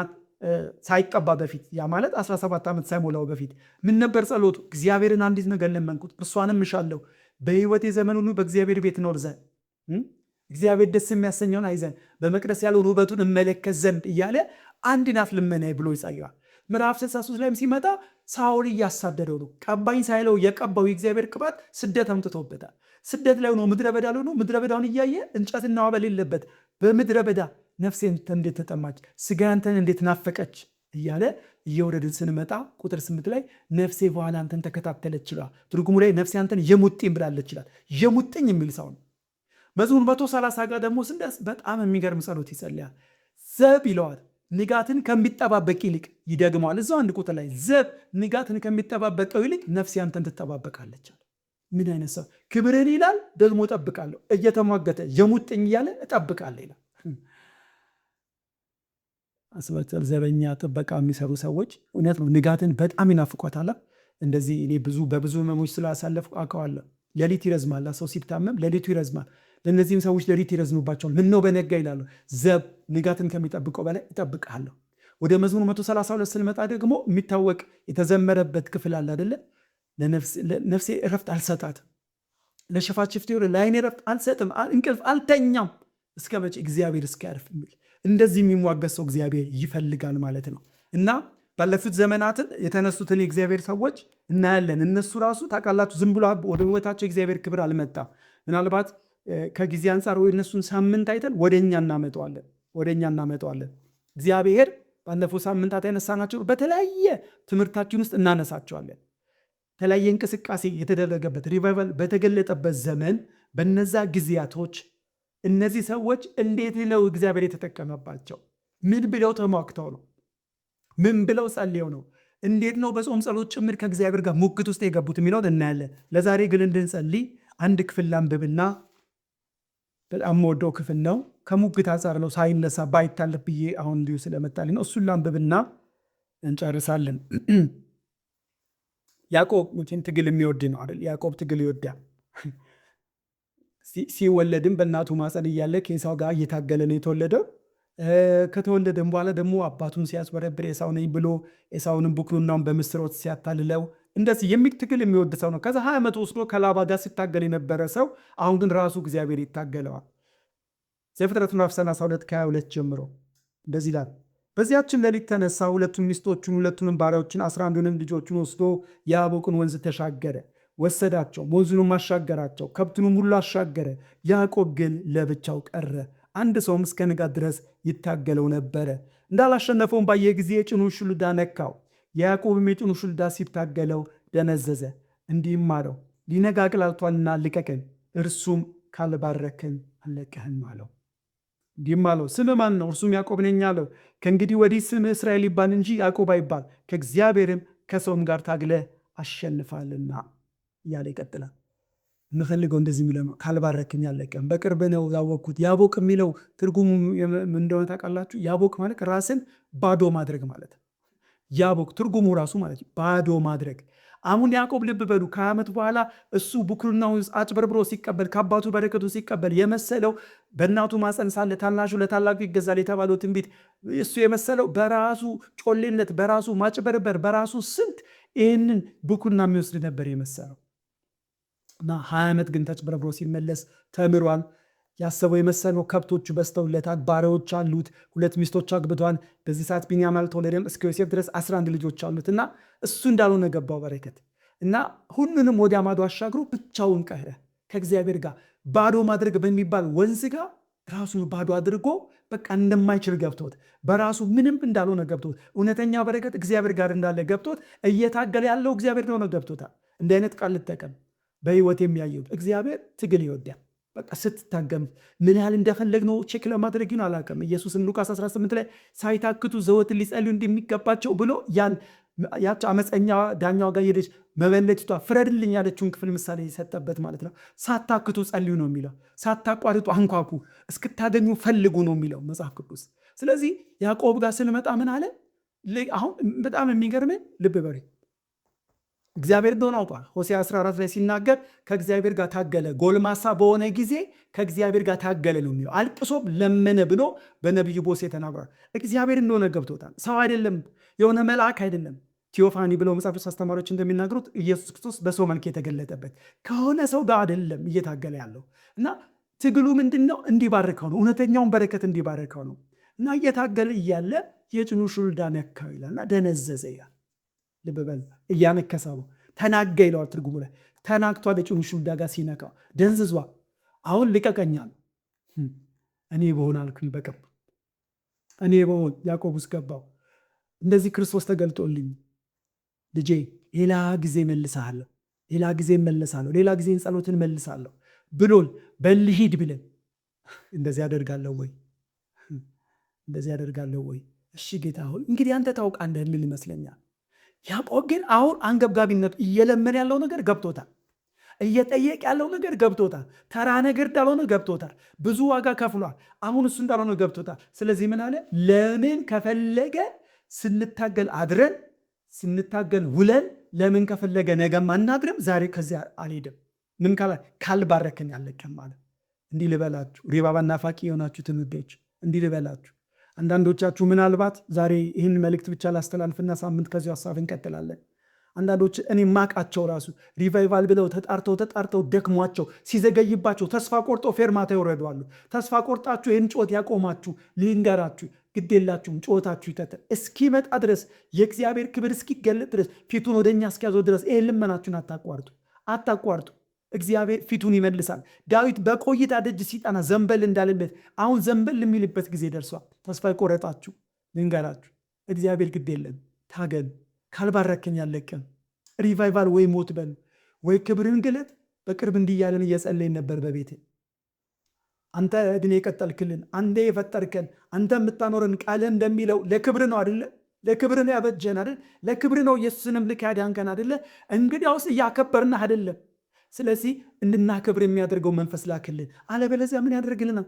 [SPEAKER 2] ሳይቀባ በፊት ያ ማለት 17 ዓመት ሳይሞላው በፊት ምን ነበር ጸሎቱ? እግዚአብሔርን አንዲት ነገር ለመንኩት፣ እርሷንም እሻለሁ፣ በሕይወቴ ዘመን ሁሉ በእግዚአብሔር ቤት እኖር ዘንድ፣ እግዚአብሔር ደስ የሚያሰኘውን አይ ዘንድ፣ በመቅደስ ያለውን ውበቱን እመለከት ዘንድ እያለ አንድ ናት ልመናዬ ብሎ ይጸልያል። ምዕራፍ 63 ላይም ሲመጣ ሳኦል እያሳደደው ነው። ቀባኝ ሳይለው የቀባው የእግዚአብሔር ቅባት ስደት አምጥቶበታል። ስደት ላይ ሆኖ ምድረ በዳ ላይ ሆኖ ምድረ በዳውን እያየ እንጨትና ውሃ በሌለበት በምድረ በዳ ነፍሴ እንዴት ተጠማች፣ ስጋ አንተን እንዴት ናፈቀች እያለ እየወረድን ስንመጣ ቁጥር 8 ላይ ነፍሴ በኋላ አንተን ተከታተለች ይላል። ትርጉሙ ላይ ነፍሴ አንተን የሙጥኝ ብላለች ይላል። የሙጥኝ የሚል ሰው ነው። መዝሙር 130 ጋር ደግሞ ስንደርስ በጣም የሚገርም ጸሎት ይጸልያል። ዘብ ይለዋል። ንጋትን ከሚጠባበቅ ይልቅ ይደግመዋል። እዛው አንድ ቁጥር ላይ ዘብ ንጋትን ከሚጠባበቀው ይልቅ ነፍሴ አንተን ትጠባበቃለች። ምን አይነት ሰው! ክብርን ይላል ደግሞ እጠብቃለሁ፣ እየተሟገተ የሙጥኝ እያለ እጠብቃለሁ ይላል። አስበተል ዘበኛ ጥበቃ የሚሰሩ ሰዎች እውነት ነው ንጋትን በጣም ይናፍቋታል። እንደዚህ እኔ በብዙ ህመሞች ስላሳለፍኩ አውቀዋለሁ። ሌሊት ይረዝማል። ሰው ሲታመም ሌሊቱ ይረዝማል። ለእነዚህም ሰዎች ሌሊት ይረዝሙባቸዋል። ምን ነው በነጋ ይላሉ። ዘብ ንጋትን ከሚጠብቀው በላይ እጠብቃለሁ። ወደ መዝሙር 132 ስንመጣ ደግሞ የሚታወቅ የተዘመረበት ክፍል አለ አይደለ? ነፍሴ እረፍት አልሰጣትም፣ ለሽፋሽፍቴ ለዓይኔ እረፍት አልሰጥም፣ እንቅልፍ አልተኛም እስከ መቼ? እግዚአብሔር እስኪያርፍ የሚል እንደዚህ የሚሟገት ሰው እግዚአብሔር ይፈልጋል ማለት ነው። እና ባለፉት ዘመናትን የተነሱትን የእግዚአብሔር ሰዎች እናያለን። እነሱ ራሱ ታውቃላችሁ ዝም ብሎ ወደ ህይወታቸው የእግዚአብሔር ክብር አልመጣም። ምናልባት ከጊዜ አንጻር ወይ እነሱን ሳምንት አይተን ወደኛ እናመጣዋለን። እግዚአብሔር ባለፈው ሳምንታት ያነሳናቸው በተለያየ ትምህርታችን ውስጥ እናነሳቸዋለን። የተለያየ እንቅስቃሴ የተደረገበት ሪቫይቫል በተገለጠበት ዘመን በነዛ ጊዜያቶች እነዚህ ሰዎች እንዴት ነው እግዚአብሔር የተጠቀመባቸው? ምን ብለው ተሟግተው ነው? ምን ብለው ጸልየው ነው? እንዴት ነው በጾም ጸሎት ጭምር ከእግዚአብሔር ጋር ሙግት ውስጥ የገቡት የሚለውን እናያለን። ለዛሬ ግን እንድንጸልይ አንድ ክፍል ላንብብና በጣም ወደው ክፍል ነው። ከሙግት አንጻር ነው ሳይነሳ ባይታለፍ ብዬ አሁን እንዲሁ ስለመጣልኝ ነው። እሱን ላንብብና እንጨርሳለን። ያዕቆብ ሙችን ትግል የሚወድ ነው አይደል? ያዕቆብ ትግል ይወዳል። ሲወለድም በእናቱ ማፀን እያለ ከኤሳው ጋር እየታገለ ነው የተወለደው። ከተወለደም በኋላ ደግሞ አባቱን ሲያስበረብር ኤሳው ነኝ ብሎ ኤሳውንም ብኩርናውን በምስር ወጥ ሲያታልለው እንደዚህ ትግል የሚወድ ሰው ነው። ከዛ 20 ዓመት ወስዶ ከላባ ጋር ሲታገል የነበረ ሰው አሁን ግን ራሱ እግዚአብሔር ይታገለዋል። ዘፍጥረት ምዕራፍ 32 ከ22 ጀምሮ እንደዚህ ይላል። በዚያችን ሌሊት ተነሳ፣ ሁለቱን ሚስቶቹን ሁለቱንም ባሪያዎችን 11ንም ልጆቹን ወስዶ የያቦቅን ወንዝ ተሻገረ፣ ወሰዳቸው፣ ወንዙንም አሻገራቸው፣ ከብቱንም ሁሉ አሻገረ። ያዕቆብ ግን ለብቻው ቀረ፣ አንድ ሰውም እስከ ንጋት ድረስ ይታገለው ነበረ። እንዳላሸነፈውም ባየ ጊዜ የጭኑን ሹልዳ ነካው። ያዕቆብም የጭኑ ሹልዳ ሲታገለው ደነዘዘ። እንዲህም አለው፣ ሊነጋ አቅላልቷልና ልቀቀን። እርሱም ካልባረክን አልለቅህም አለው። እንዲህም አለው፣ ስምህ ማን ነው? እርሱም ያዕቆብ ነኝ አለው። ከእንግዲህ ወዲህ ስምህ እስራኤል ይባል እንጂ ያዕቆብ አይባል፣ ከእግዚአብሔርም ከሰውም ጋር ታግለህ
[SPEAKER 1] አሸንፋልና እያለ ይቀጥላል። የምፈልገው እንደዚህ የሚለው ካልባረክኝ አልለቅም። በቅርብ ነው ያወቅኩት። ያቦቅ የሚለው ትርጉሙ እንደሆነ ታውቃላችሁ? ያቦቅ ማለት ራስን ባዶ ማድረግ ማለት ነው። ያቦቅ ትርጉሙ ራሱ ማለት ባዶ ማድረግ። አሁን ያዕቆብ ልብ በሉ ከ20 ዓመት በኋላ እሱ ብኩርናው አጭበርብሮ ሲቀበል ከአባቱ በረከቱ ሲቀበል የመሰለው በእናቱ ማፀን ሳለ ታናሹ ለታላቁ ይገዛል የተባለው ትንቢት እሱ የመሰለው በራሱ ጮሌነት፣ በራሱ ማጭበርበር፣ በራሱ ስንት ይህንን ብኩርና የሚወስድ ነበር የመሰለው እና 20 ዓመት ግን ተጭበርብሮ ሲመለስ ተምሯል። ያሰበው የመሰለው ከብቶቹ በስተውለታል፣ ባሪያዎች አሉት፣ 2 ሚስቶች አግብቷል። በዚህ ሰዓት ቢንያም አልተወለደም። እስከ ዮሴፍ ድረስ 11 ልጆች አሉት እና እሱ እንዳልሆነ ገባው በረከት እና ሁሉንም ወዲያ ማዶ አሻግሮ ብቻውን ቀረ ከእግዚአብሔር ጋር ባዶ ማድረግ በሚባል ወንዝ ጋር ራሱን ባዶ አድርጎ በቃ እንደማይችል ገብቶት በራሱ ምንም እንዳልሆነ ገብቶት እውነተኛ በረከት እግዚአብሔር ጋር እንዳለ ገብቶት እየታገለ ያለው እግዚአብሔር እንደሆነ ገብቶታል። እንደ አይነት ቃል ልጠቀም በህይወት የሚያየው እግዚአብሔር ትግል ይወዳል። በቃ ስትታገም ምን ያህል እንደፈለግነው ቼክ ለማድረግ ይሁን አላውቅም። ኢየሱስን ሉቃስ 18 ላይ ሳይታክቱ ዘወትር ሊጸልዩ እንደሚገባቸው ብሎ ያች አመፀኛ ዳኛዋ ጋር ሄደች መበለቲቷ ፍረድልኝ ያለችውን ክፍል ምሳሌ የሰጠበት ማለት ነው። ሳታክቱ ጸልዩ ነው የሚለው። ሳታቋርጡ አንኳኩ፣ እስክታገኙ ፈልጉ ነው የሚለው መጽሐፍ ቅዱስ። ስለዚህ ያዕቆብ ጋር ስንመጣ ምን አለ? አሁን በጣም የሚገርመን ልብ በሬ እግዚአብሔር እንደሆነ አውቋል። ሆሴዕ 14 ላይ ሲናገር ከእግዚአብሔር ጋር ታገለ፣ ጎልማሳ በሆነ ጊዜ ከእግዚአብሔር ጋር ታገለ ነው የሚለው። አልቅሶም ለመነ ብሎ በነቢዩ ሆሴዕ ተናግሯል። እግዚአብሔር እንደሆነ ገብቶታል። ሰው አይደለም፣ የሆነ መልአክ አይደለም። ቴዎፋኒ ብለው መጽሐፍ ቅዱስ አስተማሪዎች እንደሚናገሩት ኢየሱስ ክርስቶስ በሰው መልክ የተገለጠበት ከሆነ ሰው ጋር አይደለም እየታገለ ያለው እና ትግሉ ምንድን ነው? እንዲባርከው ነው። እውነተኛውን በረከት እንዲባርከው ነው እና እየታገለ እያለ የጭኑ ሹልዳ ነካው ይላልና ደነዘዘ ይላል። ልብ በል እያነከሰ ነው። ተናጋ ይለዋል ትርጉሙ ላይ። ተናግቷል። የጭኑ ሹልዳ ጋር ሲነካው ደንዝዟል። አሁን ልቀቀኛል። እኔ በሆን አልኩኝ በቅርብ እኔ በሆን ያዕቆብ ውስጥ ገባው። እንደዚህ ክርስቶስ ተገልጦልኝ ልጄ ሌላ ጊዜ መልሳለሁ፣ ሌላ ጊዜ መለሳለሁ፣ ሌላ ጊዜ ጸሎትን መልሳለሁ ብሎል በልሂድ ብለን እንደዚህ ያደርጋለሁ ወይ? እንደዚህ ያደርጋለሁ ወይ? እሺ ጌታ ሆይ እንግዲህ አንተ ታውቃለህ ልል ይመስለኛል። ያዕቆብ ግን አሁን አንገብጋቢነቱ እየለመን ያለው ነገር ገብቶታል። እየጠየቅ ያለው ነገር ገብቶታል። ተራ ነገር እንዳልሆነ ገብቶታል። ብዙ ዋጋ ከፍሏል። አሁን እሱ እንዳልሆነ ገብቶታል። ስለዚህ ምን አለ? ለምን ከፈለገ ስንታገል አድረን ስንታገል ውለን ለምን ከፈለገ ነገም አናድርም፣ ዛሬ ከዚያ አልሄድም። ምን ካልባረክን ያለቀም ማለት እንዲህ ልበላችሁ፣ ሪባባ ናፋቂ የሆናችሁ ትውልዶች እንዲህ ልበላችሁ። አንዳንዶቻችሁ ምናልባት ዛሬ ይህን መልእክት ብቻ ላስተላልፍና ሳምንት ከዚሁ ሀሳብ እንቀጥላለን። አንዳንዶች እኔ ማቃቸው ራሱ ሪቫይቫል ብለው ተጣርተው ደክሟቸው ሲዘገይባቸው ተስፋ ቆርጦ ፌርማታ ይወረዷሉ። ተስፋ ቆርጣችሁ ይህን ጮት ያቆማችሁ ልንገራችሁ፣ ግድ የላችሁም። ጮታችሁ ይተተል እስኪመጣ ድረስ የእግዚአብሔር ክብር እስኪገለጥ ድረስ ፊቱን ወደኛ እስኪያዞር ድረስ ይህን ልመናችሁን አታቋርጡ። እግዚአብሔር ፊቱን ይመልሳል። ዳዊት በቆይታ ደጅ ሲጠና ዘንበል እንዳለበት አሁን ዘንበል የሚልበት ጊዜ ደርሷል። ተስፋ የቆረጣችሁ ልንገራችሁ፣ እግዚአብሔር ግድ የለም ታገል። ካልባረከኝ ያለቀም ሪቫይቫል ወይ ሞት በል ወይ ክብርን ግለጥ። በቅርብ እንዲያለን እየጸለይን ነበር በቤት አንተ እድሜ የቀጠልክልን፣ አንተ የፈጠርከን፣ አንተ የምታኖረን ቃል እንደሚለው ለክብር ነው አይደለ? ለክብር ነው ያበጀን አይደል? ለክብር ነው ኢየሱስንም ልክ ያዳንከን አይደለ? እንግዲያውስ እያከበርን አይደለም። ስለዚህ እንድናከብር የሚያደርገው መንፈስ ላክልን። አለበለዚያ ምን ያደርግልናል?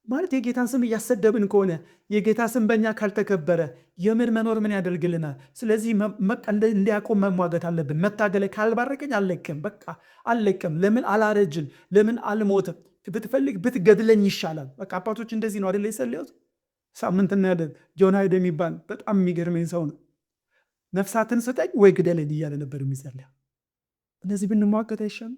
[SPEAKER 1] ማለት የጌታን ስም እያሰደብን ከሆነ የጌታ ስም በእኛ ካልተከበረ የምን መኖር ምን ያደርግልናል? ስለዚህ እንዲያቆም መሟገት አለብን። መታገለ ካልባረከኝ አልለቅም፣ በቃ አልለቅም። ለምን አላረጅን? ለምን አልሞትም? ብትፈልግ ብትገድለኝ ይሻላል። በቃ አባቶች እንደዚህ ነው አይደለ የጸለዩት። ሳምንት እናያለን። ጆን ሃይድ የሚባል በጣም የሚገርመኝ ሰው ነው። ነፍሳትን ስጠኝ ወይ ግደለኝ እያለ ነበር የሚጸልየው። እነዚህ ብንሟገት አይሻልም?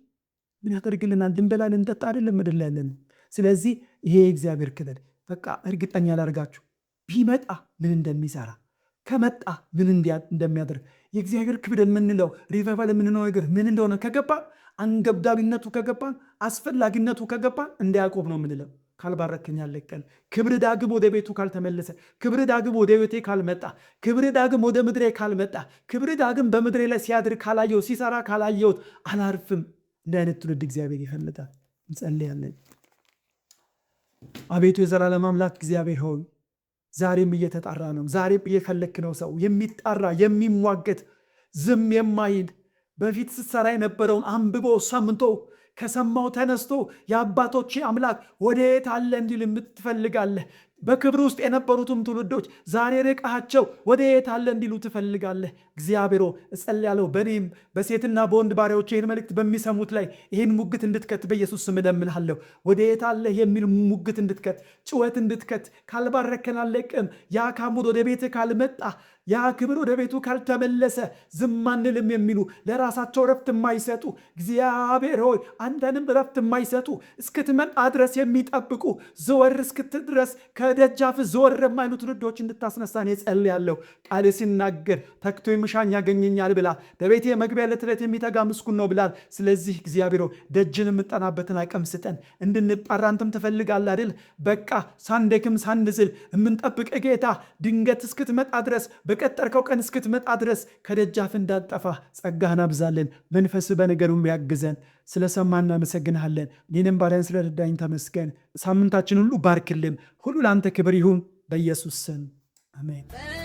[SPEAKER 1] ምን ያደርግልናል? ልንበላ ልንጠጣ አይደለም ምድር ላይ ያለን። ስለዚህ ይሄ የእግዚአብሔር ክልል በቃ እርግጠኛ ላደርጋችሁ ቢመጣ ምን እንደሚሰራ ከመጣ ምን እንደሚያደርግ የእግዚአብሔር ክብር የምንለው ሪቫይቫል የምንለው ነገር ምን እንደሆነ ከገባን፣ አንገብጋቢነቱ ከገባን፣ አስፈላጊነቱ ከገባን እንደ ያዕቆብ ነው የምንለው። ካልባረከኝ አልለቅም። ክብር ዳግም ወደ ቤቱ ካልተመለሰ፣ ክብር ዳግም ወደ ቤቴ ካልመጣ፣ ክብር ዳግም ወደ ምድሬ ካልመጣ፣ ክብር ዳግም በምድሬ ላይ ሲያድር ካላየሁት፣ ሲሰራ ካላየሁት አላርፍም። እንደ አይነት ትውልድ እግዚአብሔር ይፈልጋል። እንጸልያለን። አቤቱ የዘላለም አምላክ እግዚአብሔር ሆይ ዛሬም እየተጣራ ነው። ዛሬም እየፈለክ ነው ሰው የሚጣራ የሚሟገት ዝም የማይል
[SPEAKER 2] በፊት ስትሰራ የነበረውን አንብቦ ሰምቶ ከሰማው ተነስቶ የአባቶቼ አምላክ ወዴት አለ እንዲል የምትፈልጋለህ። በክብር ውስጥ የነበሩትም ትውልዶች ዛሬ ርቃቸው ወዴት አለ እንዲሉ ትፈልጋለህ። እግዚአብሔር እጸልያለሁ በእኔም በሴትና በወንድ ባሪያዎች ይህን መልእክት በሚሰሙት ላይ ይህን ሙግት እንድትከት በኢየሱስ ስም እለምንሃለሁ። ወዴት አለ የሚል ሙግት እንድትከት፣ ጭወት እንድትከት። ካልባረከን አለቅም። ያ ካሙድ ወደ ቤት ካልመጣ፣ ያ ክብር ወደ ቤቱ ካልተመለሰ ዝም አንልም የሚሉ ለራሳቸው ረፍት የማይሰጡ እግዚአብሔር ሆይ አንተንም ረፍት የማይሰጡ እስክትመጣ ድረስ የሚጠብቁ ዘወር እስክትል ድረስ ከደጃፍ ዘወር የማይሉ ትውልዶች እንድታስነሳን እጸልያለሁ። ቃል ሲናገር ተግቶ የሚሻኝ ያገኘኛል ብላ በቤቴ መግቢያ ለትለት የሚተጋ ምስጉን ነው ብላል። ስለዚህ እግዚአብሔር ደጅን የምንጠናበትን አቅም ስጠን። እንድንጣራ አንተም ትፈልጋለህ አይደል? በቃ ሳንደክም ሳንዝል የምንጠብቅ ጌታ ድንገት እስክትመጣ ድረስ በቀጠርከው ቀን እስክትመጣ ድረስ ከደጃፍ እንዳንጠፋ ጸጋህን አብዛለን። መንፈስ በነገሩም ያግዘን። ስለሰማን እናመሰግንሃለን። እኔንም ባሪያን ስለረዳኝ ተመስገን። ሳምንታችን ሁሉ ባርክልን። ሁሉ ለአንተ ክብር ይሁን፣ በኢየሱስ ስም አሜን።